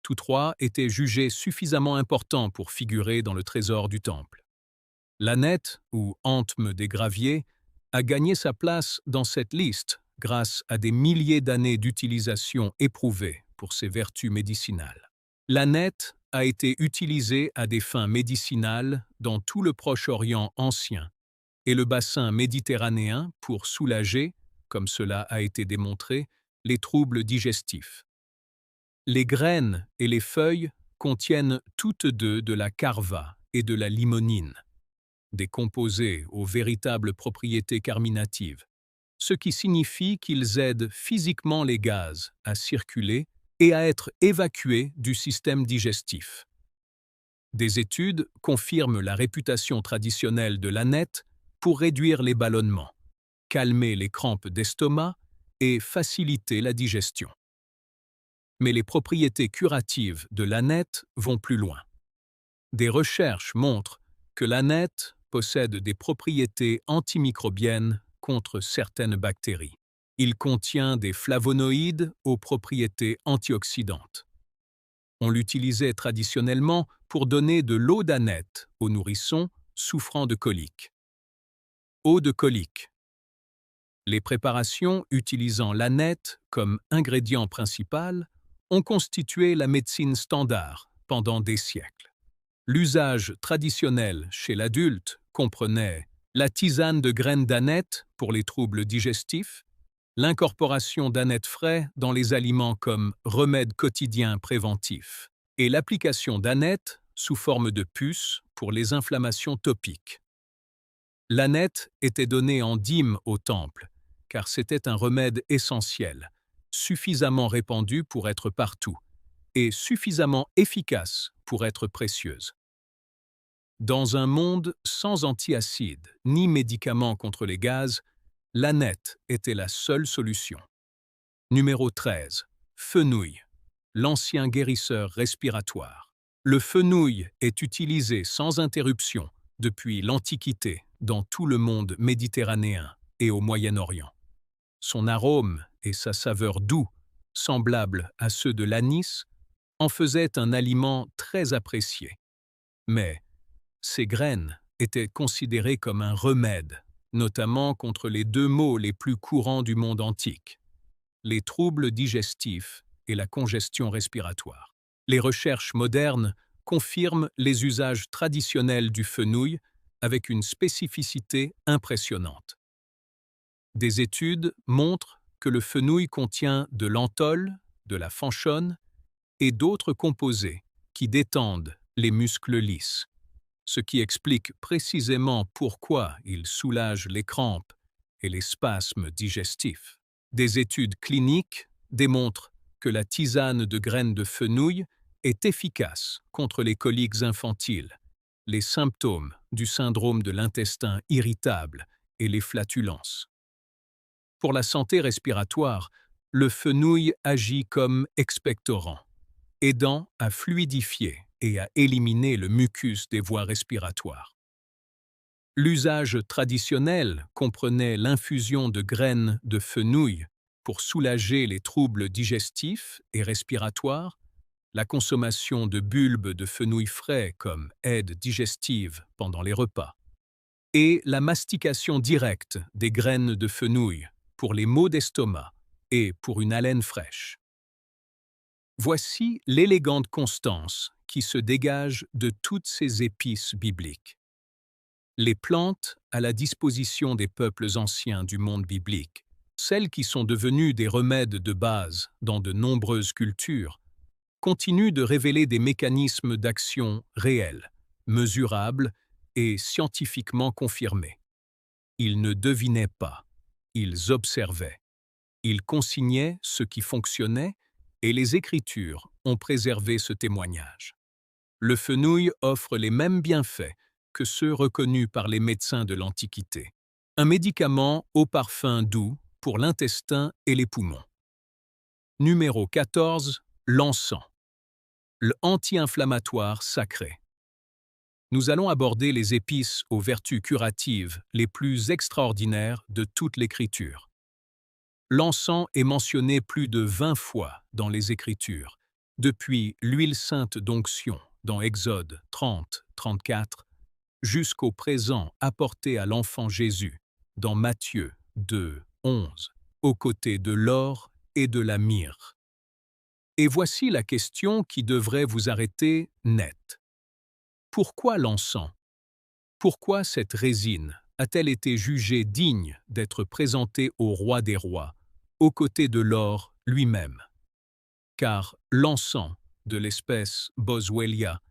Tous trois étaient jugés suffisamment importants pour figurer dans le trésor du temple. L'aneth, ou antme des graviers, a gagné sa place dans cette liste grâce à des milliers d'années d'utilisation éprouvée pour ses vertus médicinales. L'aneth a été utilisée à des fins médicinales dans tout le Proche-Orient ancien et le bassin méditerranéen pour soulager, comme cela a été démontré, les troubles digestifs. Les graines et les feuilles contiennent toutes deux de la carva et de la limonine, des composés aux véritables propriétés carminatives, ce qui signifie qu'ils aident physiquement les gaz à circuler et à être évacués du système digestif. Des études confirment la réputation traditionnelle de l'aneth pour réduire les ballonnements, calmer les crampes d'estomac et faciliter la digestion. Mais les propriétés curatives de l'aneth vont plus loin. Des recherches montrent que l'aneth possède des propriétés antimicrobiennes contre certaines bactéries. Il contient des flavonoïdes aux propriétés antioxydantes. On l'utilisait traditionnellement pour donner de l'eau d'aneth aux nourrissons souffrant de coliques. Eau de colique. Les préparations utilisant l'aneth comme ingrédient principal ont constitué la médecine standard pendant des siècles. L'usage traditionnel chez l'adulte comprenait la tisane de graines d'âneth pour les troubles digestifs, l'incorporation d'âneth frais dans les aliments comme remède quotidien préventif, et l'application d'âneth sous forme de puces pour les inflammations topiques. L'âneth était donnée en dîme au temple, car c'était un remède essentiel, suffisamment répandu pour être partout, et suffisamment efficace pour être précieuse. Dans un monde sans antiacides ni médicaments contre les gaz, l'âneth était la seule solution. Numéro 13. Fenouil, l'ancien guérisseur respiratoire. Le fenouil est utilisé sans interruption depuis l'Antiquité dans tout le monde méditerranéen et au Moyen-Orient. Son arôme et sa saveur doux, semblables à ceux de l'anis, en faisaient un aliment très apprécié. Mais ces graines étaient considérées comme un remède, notamment contre les deux maux les plus courants du monde antique, les troubles digestifs et la congestion respiratoire. Les recherches modernes confirment les usages traditionnels du fenouil avec une spécificité impressionnante. Des études montrent que le fenouil contient de l'anthol, de la fanchone et d'autres composés qui détendent les muscles lisses, ce qui explique précisément pourquoi il soulage les crampes et les spasmes digestifs. Des études cliniques démontrent que la tisane de graines de fenouil est efficace contre les coliques infantiles, les symptômes du syndrome de l'intestin irritable et les flatulences. Pour la santé respiratoire, le fenouil agit comme expectorant, aidant à fluidifier et à éliminer le mucus des voies respiratoires. L'usage traditionnel comprenait l'infusion de graines de fenouil pour soulager les troubles digestifs et respiratoires, la consommation de bulbes de fenouil frais comme aide digestive pendant les repas, et la mastication directe des graines de fenouil pour les maux d'estomac et pour une haleine fraîche. Voici l'élégante constance qui se dégage de toutes ces épices bibliques. Les plantes à la disposition des peuples anciens du monde biblique, celles qui sont devenues des remèdes de base dans de nombreuses cultures, continuent de révéler des mécanismes d'action réels, mesurables et scientifiquement confirmés. Ils ne devinaient pas, ils observaient. Ils consignaient ce qui fonctionnait et les Écritures ont préservé ce témoignage. Le fenouil offre les mêmes bienfaits que ceux reconnus par les médecins de l'Antiquité. Un médicament au parfum doux pour l'intestin et les poumons. Numéro 14. L'encens. Le anti-inflammatoire sacré. Nous allons aborder les épices aux vertus curatives les plus extraordinaires de toute l'Écriture. L'encens est mentionné plus de 20 fois dans les Écritures, depuis l'huile sainte d'onction dans Exode 30, 34, jusqu'au présent apporté à l'enfant Jésus dans Matthieu 2, 11, aux côtés de l'or et de la myrrhe. Et voici la question qui devrait vous arrêter net. Pourquoi l'encens? Pourquoi cette résine a-t-elle été jugée digne d'être présentée au roi des rois, aux côtés de l'or lui-même? Car l'encens, de l'espèce Boswellia,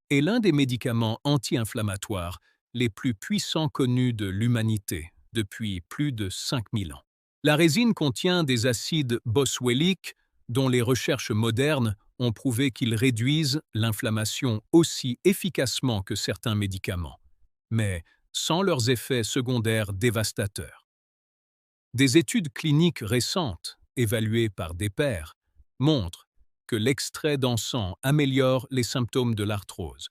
est l'un des médicaments anti-inflammatoires les plus puissants connus de l'humanité depuis plus de 5000 ans. La résine contient des acides boswelliques dont les recherches modernes ont prouvé qu'ils réduisent l'inflammation aussi efficacement que certains médicaments, mais sans leurs effets secondaires dévastateurs. Des études cliniques récentes, évaluées par des pairs, montrent que l'extrait d'encens améliore les symptômes de l'arthrose,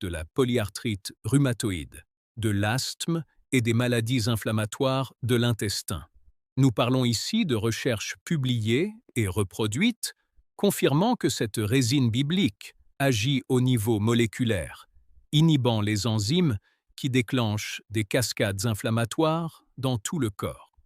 de la polyarthrite rhumatoïde, de l'asthme et des maladies inflammatoires de l'intestin. Nous parlons ici de recherches publiées et reproduites, confirmant que cette résine biblique agit au niveau moléculaire, inhibant les enzymes qui déclenchent des cascades inflammatoires dans tout le corps.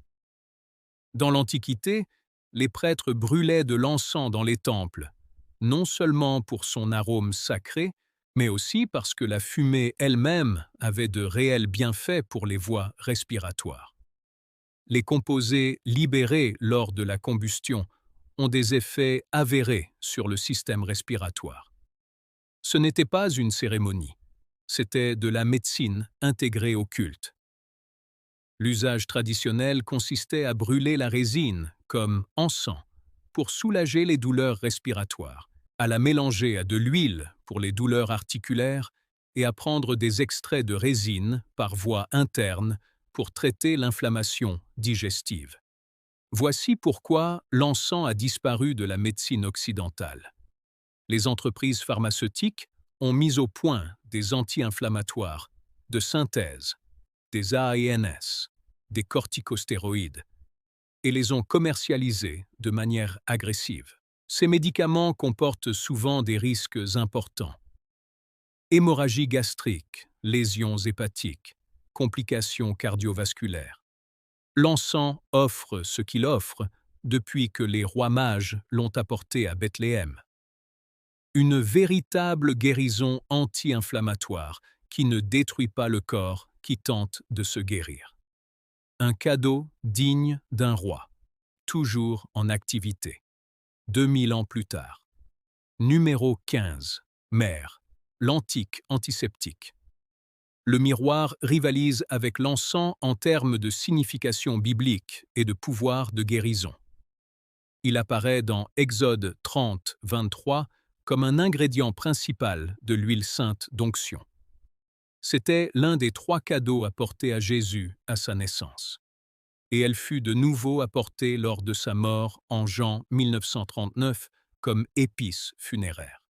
Dans l'Antiquité, les prêtres brûlaient de l'encens dans les temples, non seulement pour son arôme sacré, mais aussi parce que la fumée elle-même avait de réels bienfaits pour les voies respiratoires. Les composés libérés lors de la combustion ont des effets avérés sur le système respiratoire. Ce n'était pas une cérémonie, c'était de la médecine intégrée au culte. L'usage traditionnel consistait à brûler la résine, comme encens, pour soulager les douleurs respiratoires, à la mélanger à de l'huile pour les douleurs articulaires et à prendre des extraits de résine par voie interne pour traiter l'inflammation digestive. Voici pourquoi l'encens a disparu de la médecine occidentale. Les entreprises pharmaceutiques ont mis au point des anti-inflammatoires de synthèse, des AANS, des corticostéroïdes, et les ont commercialisés de manière agressive. Ces médicaments comportent souvent des risques importants. Hémorragie gastrique, lésions hépatiques, complications cardiovasculaires. L'encens offre ce qu'il offre depuis que les rois mages l'ont apporté à Bethléem. Une véritable guérison anti-inflammatoire qui ne détruit pas le corps qui tente de se guérir. Un cadeau digne d'un roi, toujours en activité. 2000 ans plus tard. Numéro 15. Mère, l'antique antiseptique. Le miroir rivalise avec l'encens en termes de signification biblique et de pouvoir de guérison. Il apparaît dans Exode 30, 23 comme un ingrédient principal de l'huile sainte d'onction. C'était l'un des 3 cadeaux apportés à Jésus à sa naissance. Et elle fut de nouveau apportée lors de sa mort en Jean 1939 comme épice funéraire.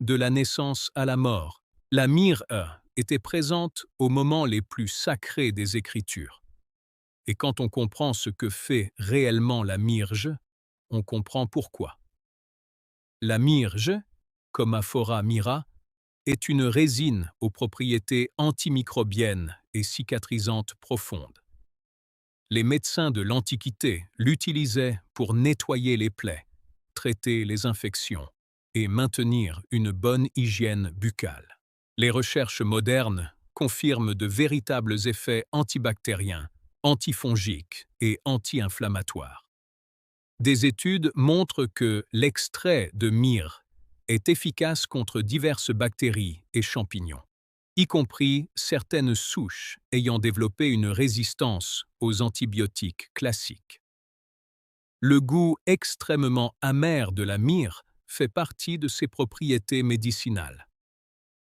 De la naissance à la mort, la myrrhe était présente aux moments les plus sacrés des Écritures. Et quand on comprend ce que fait réellement la myrrhe, on comprend pourquoi. La myrrhe, comme Aphora myrrha, est une résine aux propriétés antimicrobiennes et cicatrisantes profondes. Les médecins de l'Antiquité l'utilisaient pour nettoyer les plaies, traiter les infections et maintenir une bonne hygiène buccale. Les recherches modernes confirment de véritables effets antibactériens, antifongiques et anti-inflammatoires. Des études montrent que l'extrait de myrrhe est efficace contre diverses bactéries et champignons, y compris certaines souches ayant développé une résistance aux antibiotiques classiques. Le goût extrêmement amer de la myrrhe fait partie de ses propriétés médicinales.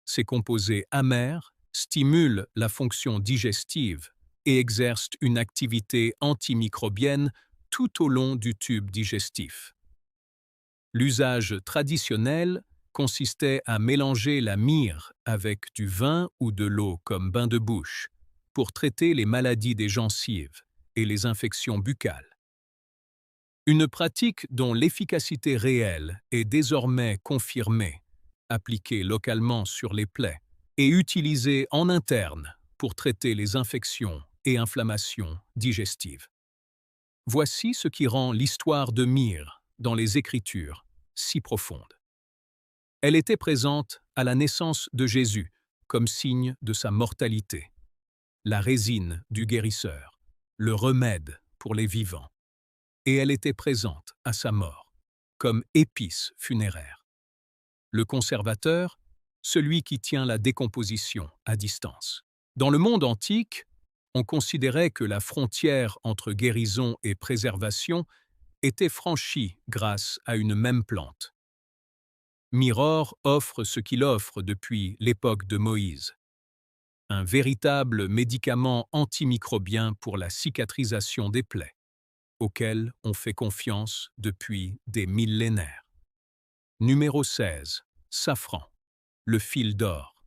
Ces composés amers stimulent la fonction digestive et exercent une activité antimicrobienne tout au long du tube digestif. L'usage traditionnel consistait à mélanger la myrrhe avec du vin ou de l'eau comme bain de bouche pour traiter les maladies des gencives et les infections buccales. Une pratique dont l'efficacité réelle est désormais confirmée, appliquée localement sur les plaies et utilisée en interne pour traiter les infections et inflammations digestives. Voici ce qui rend l'histoire de myrrhe dans les Écritures si profonde. Elle était présente à la naissance de Jésus comme signe de sa mortalité, la résine du guérisseur, le remède pour les vivants. Et elle était présente à sa mort, comme épice funéraire. Le conservateur, celui qui tient la décomposition à distance. Dans le monde antique, on considérait que la frontière entre guérison et préservation était franchie grâce à une même plante. Myrrhe offre ce qu'il offre depuis l'époque de Moïse. Un véritable médicament antimicrobien pour la cicatrisation des plaies, auquel on fait confiance depuis des millénaires. Numéro 16. Safran, le fil d'or.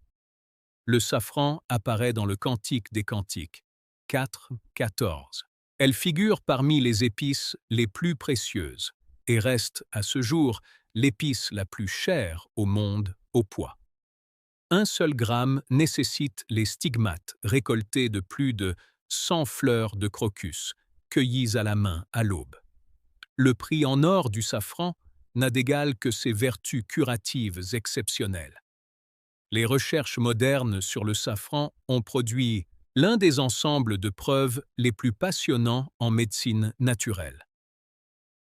Le safran apparaît dans le Cantique des Cantiques, 4, 14. Elle figure parmi les épices les plus précieuses et reste, à ce jour, l'épice la plus chère au monde au poids. Un seul gramme nécessite les stigmates récoltés de plus de 100 fleurs de crocus, cueillies à la main à l'aube. Le prix en or du safran n'a d'égal que ses vertus curatives exceptionnelles. Les recherches modernes sur le safran ont produit l'un des ensembles de preuves les plus passionnants en médecine naturelle.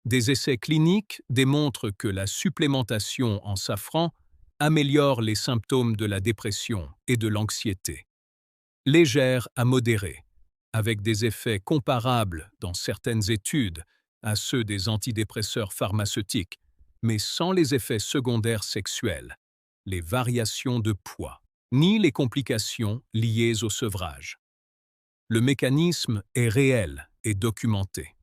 Des essais cliniques démontrent que la supplémentation en safran améliore les symptômes de la dépression et de l'anxiété, légère à modérée, avec des effets comparables dans certaines études à ceux des antidépresseurs pharmaceutiques, mais sans les effets secondaires sexuels, les variations de poids, ni les complications liées au sevrage. Le mécanisme est réel et documenté.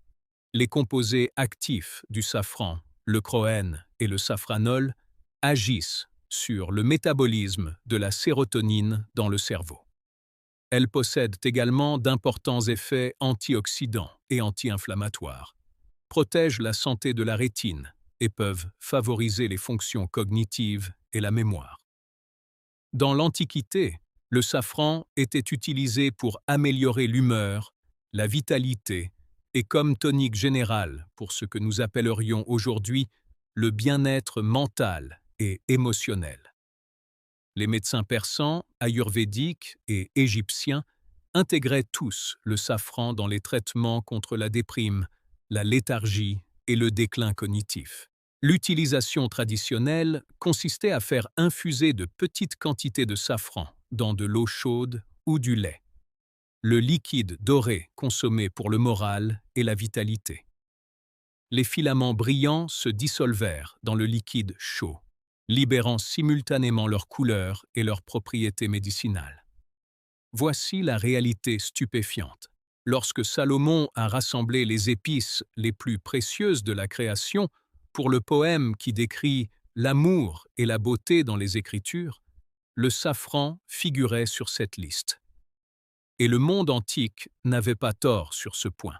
Les composés actifs du safran, le CRON et le safranol, agissent sur le métabolisme de la sérotonine dans le cerveau. Elles possèdent également d'importants effets antioxydants et anti-inflammatoires, protègent la santé de la rétine et peuvent favoriser les fonctions cognitives et la mémoire. Dans l'Antiquité, le safran était utilisé pour améliorer l'humeur, la vitalité et comme tonique général pour ce que nous appellerions aujourd'hui le bien-être mental et émotionnel. Les médecins persans, ayurvédiques et égyptiens intégraient tous le safran dans les traitements contre la déprime, la léthargie et le déclin cognitif. L'utilisation traditionnelle consistait à faire infuser de petites quantités de safran dans de l'eau chaude ou du lait. Le liquide doré consommé pour le moral et la vitalité. Les filaments brillants se dissolvèrent dans le liquide chaud, libérant simultanément leur couleur et leurs propriétés médicinales. Voici la réalité stupéfiante. Lorsque Salomon a rassemblé les épices les plus précieuses de la création pour le poème qui décrit l'amour et la beauté dans les Écritures, le safran figurait sur cette liste. Et le monde antique n'avait pas tort sur ce point.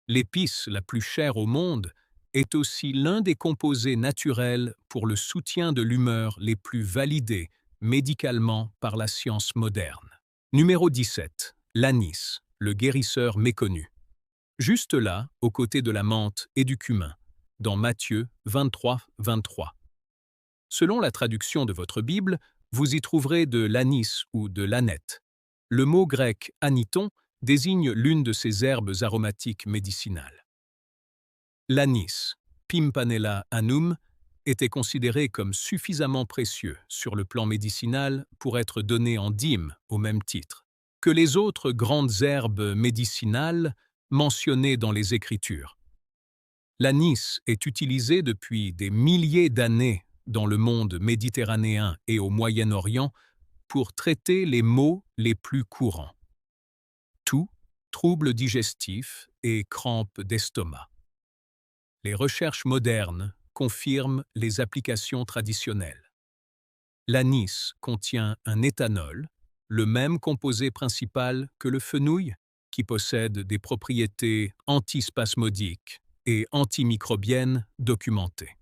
L'épice la plus chère au monde est aussi l'un des composés naturels pour le soutien de l'humeur les plus validés médicalement par la science moderne. Numéro 17. L'anis, le guérisseur méconnu. Juste là, aux côtés de la menthe et du cumin, dans Matthieu 23, 23. Selon la traduction de votre Bible, vous y trouverez de l'anis ou de l'aneth. Le mot grec aniton désigne l'une de ces herbes aromatiques médicinales. L'anis, Pimpinella annum, était considéré comme suffisamment précieux sur le plan médicinal pour être donné en dîme au même titre que les autres grandes herbes médicinales mentionnées dans les Écritures. L'anis est utilisé depuis des milliers d'années dans le monde méditerranéen et au Moyen-Orient pour traiter les maux les plus courants. Toux, troubles digestifs et crampes d'estomac. Les recherches modernes confirment les applications traditionnelles. L'anis contient un éthanol, le même composé principal que le fenouil, qui possède des propriétés antispasmodiques et antimicrobiennes documentées.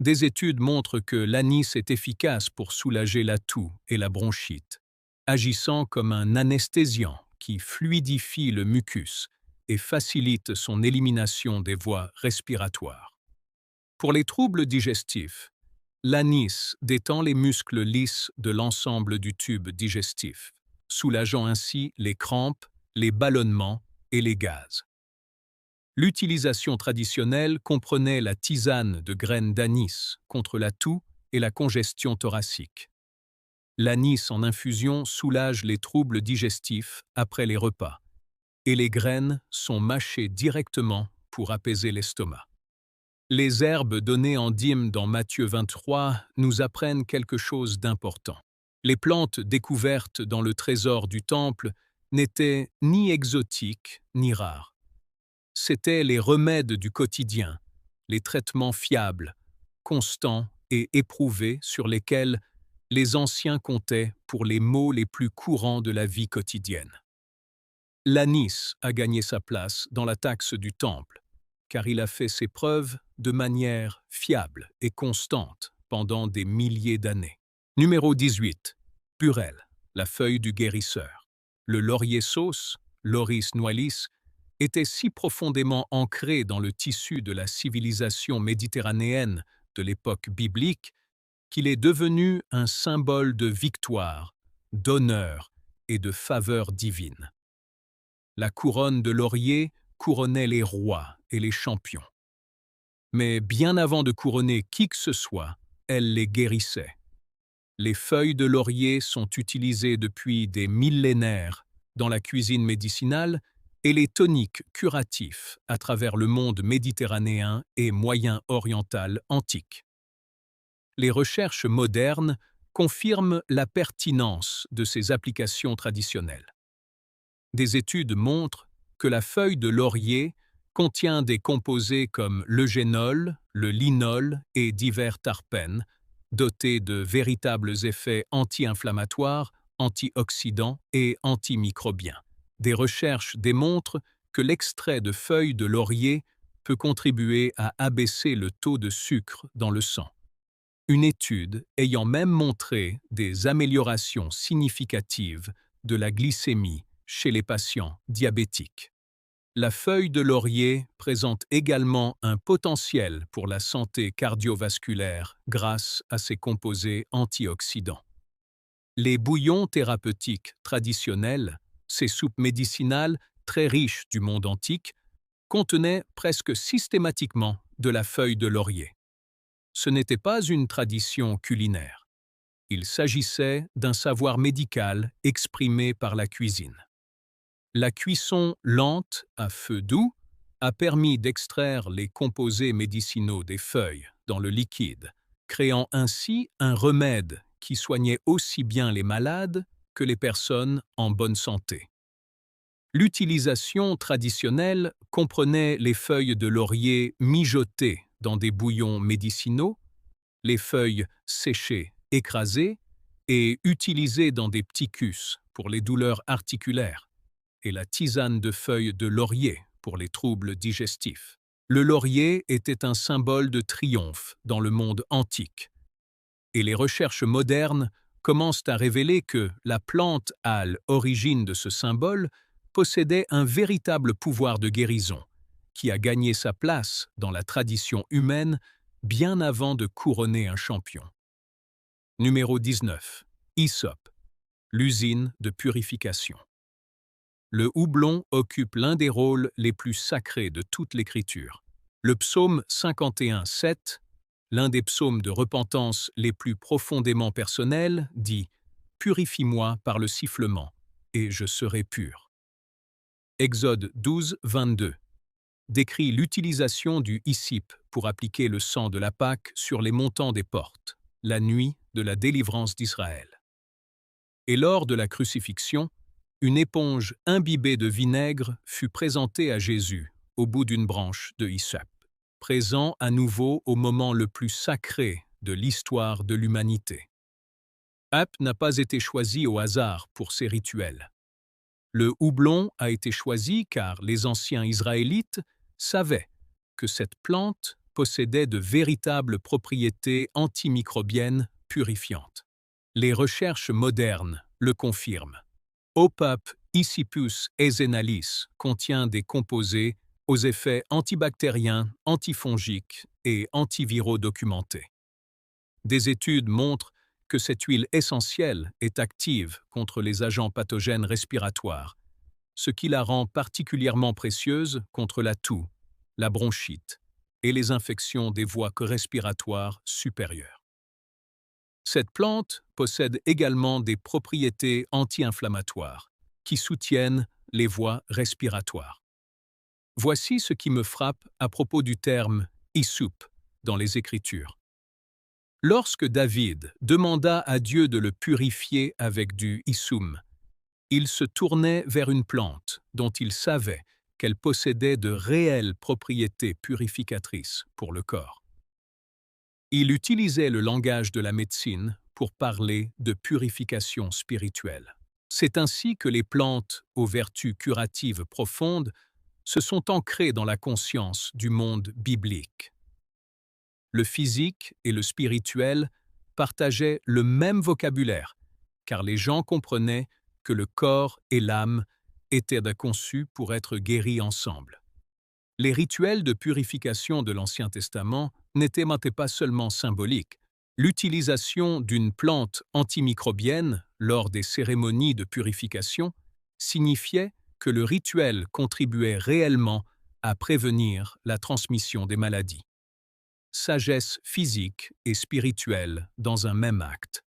Des études montrent que l'anis est efficace pour soulager la toux et la bronchite, agissant comme un anesthésiant qui fluidifie le mucus et facilite son élimination des voies respiratoires. Pour les troubles digestifs, l'anis détend les muscles lisses de l'ensemble du tube digestif, soulageant ainsi les crampes, les ballonnements et les gaz. L'utilisation traditionnelle comprenait la tisane de graines d'anis contre la toux et la congestion thoracique. L'anis en infusion soulage les troubles digestifs après les repas, et les graines sont mâchées directement pour apaiser l'estomac. Les herbes données en dîme dans Matthieu 23 nous apprennent quelque chose d'important. Les plantes découvertes dans le trésor du temple n'étaient ni exotiques ni rares. C'étaient les remèdes du quotidien, les traitements fiables, constants et éprouvés sur lesquels les anciens comptaient pour les maux les plus courants de la vie quotidienne. L'anis a gagné sa place dans la taxe du temple, car il a fait ses preuves de manière fiable et constante pendant des milliers d'années. Numéro 18. Purelle, la feuille du guérisseur. Le laurier sauce, Lauris noalis, était si profondément ancré dans le tissu de la civilisation méditerranéenne de l'époque biblique qu'il est devenu un symbole de victoire, d'honneur et de faveur divine. La couronne de laurier couronnait les rois et les champions. Mais bien avant de couronner qui que ce soit, elle les guérissait. Les feuilles de laurier sont utilisées depuis des millénaires dans la cuisine médicinale et les toniques curatifs à travers le monde méditerranéen et moyen-oriental antique. Les recherches modernes confirment la pertinence de ces applications traditionnelles. Des études montrent que la feuille de laurier contient des composés comme l'eugénol, le linol et divers terpènes, dotés de véritables effets anti-inflammatoires, antioxydants et antimicrobiens. Des recherches démontrent que l'extrait de feuilles de laurier peut contribuer à abaisser le taux de sucre dans le sang. Une étude ayant même montré des améliorations significatives de la glycémie chez les patients diabétiques. La feuille de laurier présente également un potentiel pour la santé cardiovasculaire grâce à ses composés antioxydants. Les bouillons thérapeutiques traditionnels, ces soupes médicinales très riches du monde antique, contenaient presque systématiquement de la feuille de laurier. Ce n'était pas une tradition culinaire. Il s'agissait d'un savoir médical exprimé par la cuisine. La cuisson lente à feu doux a permis d'extraire les composés médicinaux des feuilles dans le liquide, créant ainsi un remède qui soignait aussi bien les malades que les personnes en bonne santé. L'utilisation traditionnelle comprenait les feuilles de laurier mijotées dans des bouillons médicinaux, les feuilles séchées, écrasées et utilisées dans des pticus pour les douleurs articulaires, et la tisane de feuilles de laurier pour les troubles digestifs. Le laurier était un symbole de triomphe dans le monde antique, et les recherches modernes commencent à révéler que la plante à l'origine de ce symbole possédait un véritable pouvoir de guérison, qui a gagné sa place dans la tradition humaine bien avant de couronner un champion. Numéro 19. Hysope, l'usine de purification. Le houblon occupe l'un des rôles les plus sacrés de toute l'Écriture. Le psaume 51:7, l'un des psaumes de repentance les plus profondément personnels, dit « Purifie-moi par le sifflement, et je serai pur ». Exode 12:22 décrit l'utilisation du hyssipe pour appliquer le sang de la Pâque sur les montants des portes, la nuit de la délivrance d'Israël. Et lors de la crucifixion, une éponge imbibée de vinaigre fut présentée à Jésus au bout d'une branche de hysope, présent à nouveau au moment le plus sacré de l'histoire de l'humanité. Hysope n'a pas été choisi au hasard pour ces rituels. Le houblon a été choisi car les anciens Israélites savaient que cette plante possédait de véritables propriétés antimicrobiennes purifiantes. Les recherches modernes le confirment. Opap Hyssipus ezenalis contient des composés aux effets antibactériens, antifongiques et antiviraux documentés. Des études montrent que cette huile essentielle est active contre les agents pathogènes respiratoires, ce qui la rend particulièrement précieuse contre la toux, la bronchite et les infections des voies respiratoires supérieures. Cette plante possède également des propriétés anti-inflammatoires qui soutiennent les voies respiratoires. Voici ce qui me frappe à propos du terme « hyssoupe » dans les Écritures. Lorsque David demanda à Dieu de le purifier avec du hyssum, il se tournait vers une plante dont il savait qu'elle possédait de réelles propriétés purificatrices pour le corps. Il utilisait le langage de la médecine pour parler de purification spirituelle. C'est ainsi que les plantes aux vertus curatives profondes se sont ancrées dans la conscience du monde biblique. Le physique et le spirituel partageaient le même vocabulaire, car les gens comprenaient que le corps et l'âme étaient conçus pour être guéris ensemble. Les rituels de purification de l'Ancien Testament n'étaient pas seulement symboliques, L'utilisation d'une plante antimicrobienne lors des cérémonies de purification signifiait que le rituel contribuait réellement à prévenir la transmission des maladies. Sagesse physique et spirituelle dans un même acte.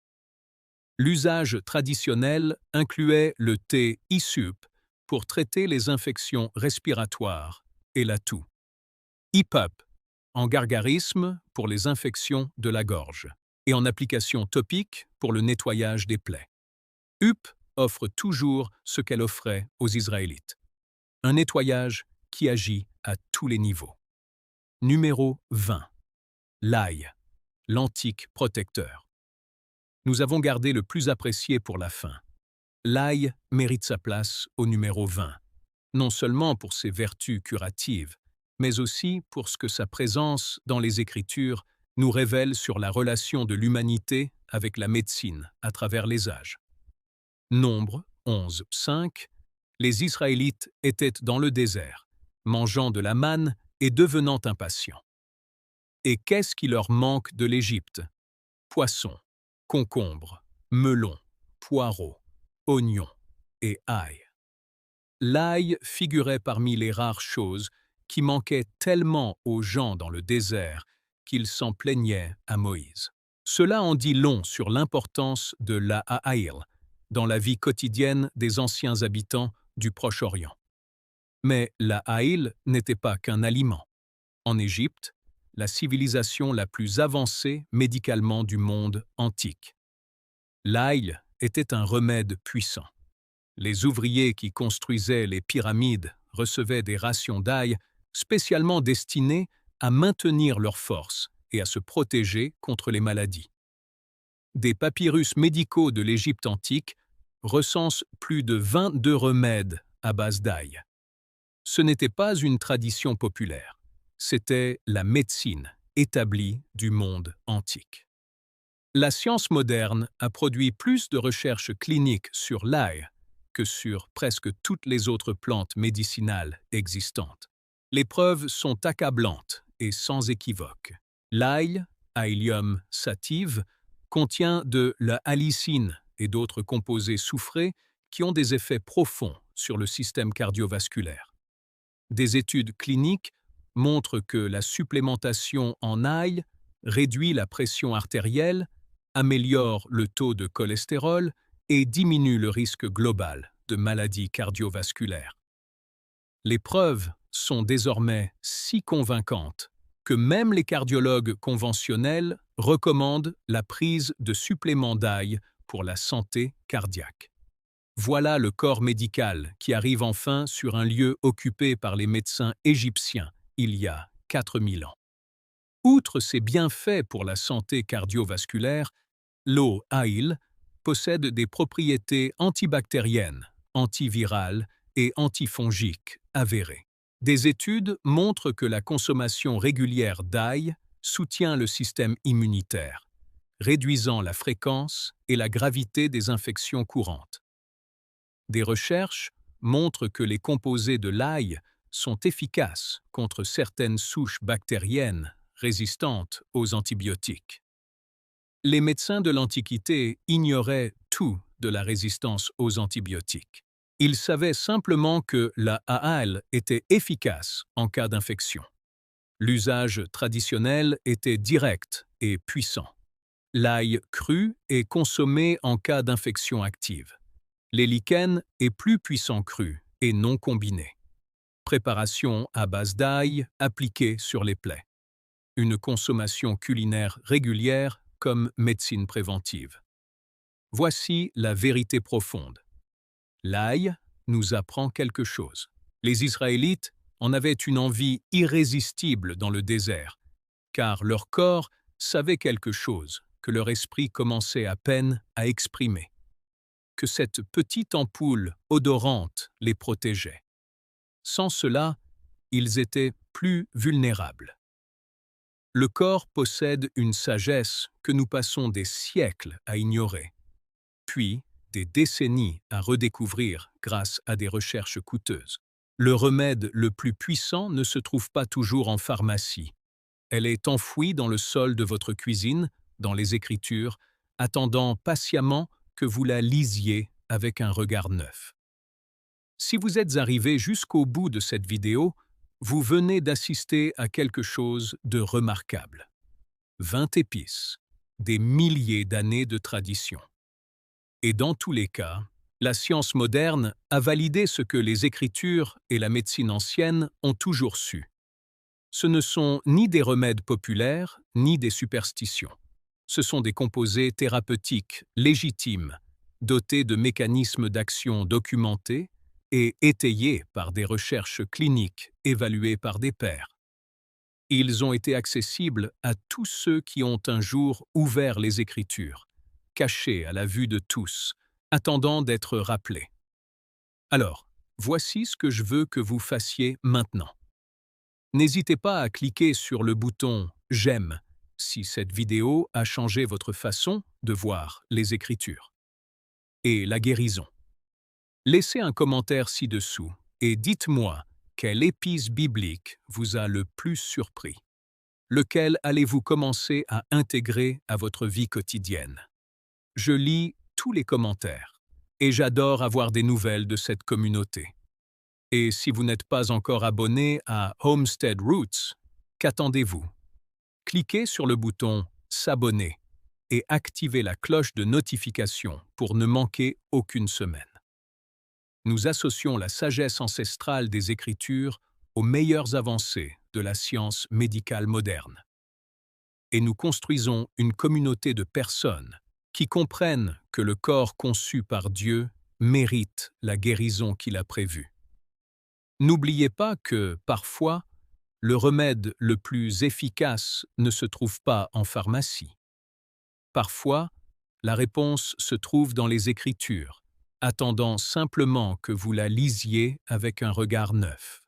L'usage traditionnel incluait le thé Isup pour traiter les infections respiratoires et la toux. IPUP, en gargarisme pour les infections de la gorge et en application topique pour le nettoyage des plaies. UP offre toujours ce qu'elle offrait aux Israélites. Un nettoyage qui agit à tous les niveaux. Numéro 20. L'ail, l'antique protecteur. Nous avons gardé le plus apprécié pour la fin. L'ail mérite sa place au numéro 20, non seulement pour ses vertus curatives, mais aussi pour ce que sa présence dans les Écritures nous révèle sur la relation de l'humanité avec la médecine à travers les âges. Nombre 11, 5. Les Israélites étaient dans le désert, mangeant de la manne et devenant impatients. Et qu'est-ce qui leur manque de l'Égypte? Poissons, concombres, melons, poireaux, oignons et ail. L'ail figurait parmi les rares choses qui manquaient tellement aux gens dans le désert qu'ils s'en plaignaient à Moïse. Cela en dit long sur l'importance de l'a'aïl dans la vie quotidienne des anciens habitants du Proche-Orient. Mais l'a'aïl n'était pas qu'un aliment. En Égypte, la civilisation la plus avancée médicalement du monde antique. L'ail était un remède puissant. Les ouvriers qui construisaient les pyramides recevaient des rations d'ail spécialement destinées à maintenir leur force et à se protéger contre les maladies. Des papyrus médicaux de l'Égypte antique recensent plus de 22 remèdes à base d'ail. Ce n'était pas une tradition populaire, c'était la médecine établie du monde antique. La science moderne a produit plus de recherches cliniques sur l'ail que sur presque toutes les autres plantes médicinales existantes. Les preuves sont accablantes et sans équivoque. L'ail, Aelium sativa, contient de la allicine et d'autres composés soufrés qui ont des effets profonds sur le système cardiovasculaire. Des études cliniques montrent que la supplémentation en ail réduit la pression artérielle, améliore le taux de cholestérol et diminue le risque global de maladies cardiovasculaires. Les preuves sont désormais si convaincantes que même les cardiologues conventionnels recommandent la prise de suppléments d'ail pour la santé cardiaque. Voilà le corps médical qui arrive enfin sur un lieu occupé par les médecins égyptiens il y a 4000 ans. Outre ses bienfaits pour la santé cardiovasculaire, l'eau ail possède des propriétés antibactériennes, antivirales et antifongiques avérées. Des études montrent que la consommation régulière d'ail soutient le système immunitaire, réduisant la fréquence et la gravité des infections courantes. Des recherches montrent que les composés de l'ail sont efficaces contre certaines souches bactériennes résistantes aux antibiotiques. Les médecins de l'Antiquité ignoraient tout de la résistance aux antibiotiques. Ils savaient simplement que l'a'aïl était efficace en cas d'infection. L'usage traditionnel était direct et puissant. L'ail cru est consommé en cas d'infection active. Les lichens est plus puissant cru et non combiné. Préparation à base d'ail appliquée sur les plaies. Une consommation culinaire régulière comme médecine préventive. Voici la vérité profonde. L'ail nous apprend quelque chose. Les Israélites en avaient une envie irrésistible dans le désert, car leur corps savait quelque chose que leur esprit commençait à peine à exprimer. Que cette petite ampoule odorante les protégeait. Sans cela, ils étaient plus vulnérables. Le corps possède une sagesse que nous passons des siècles à ignorer, puis des décennies à redécouvrir grâce à des recherches coûteuses. Le remède le plus puissant ne se trouve pas toujours en pharmacie. Elle est enfouie dans le sol de votre cuisine dans les Écritures, attendant patiemment que vous la lisiez avec un regard neuf. Si vous êtes arrivé jusqu'au bout de cette vidéo, vous venez d'assister à quelque chose de remarquable. 20 épices, des milliers d'années de tradition. Et dans tous les cas, la science moderne a validé ce que les Écritures et la médecine ancienne ont toujours su. Ce ne sont ni des remèdes populaires, ni des superstitions. Ce sont des composés thérapeutiques légitimes, dotés de mécanismes d'action documentés et étayés par des recherches cliniques évaluées par des pairs. Ils ont été accessibles à tous ceux qui ont un jour ouvert les Écritures, cachés à la vue de tous, attendant d'être rappelés. Alors, voici ce que je veux que vous fassiez maintenant. N'hésitez pas à cliquer sur le bouton « J'aime » si cette vidéo a changé votre façon de voir les Écritures. Et la guérison. Laissez un commentaire ci-dessous et dites-moi quelle épice biblique vous a le plus surpris. Lequel allez-vous commencer à intégrer à votre vie quotidienne? Je lis tous les commentaires et j'adore avoir des nouvelles de cette communauté. Et si vous n'êtes pas encore abonné à Homestead Roots, qu'attendez-vous? Cliquez sur le bouton « S'abonner » et activez la cloche de notification pour ne manquer aucune semaine. Nous associons la sagesse ancestrale des Écritures aux meilleures avancées de la science médicale moderne. Et nous construisons une communauté de personnes qui comprennent que le corps conçu par Dieu mérite la guérison qu'il a prévue. N'oubliez pas que, parfois, le remède le plus efficace ne se trouve pas en pharmacie. Parfois, la réponse se trouve dans les Écritures, attendant simplement que vous la lisiez avec un regard neuf.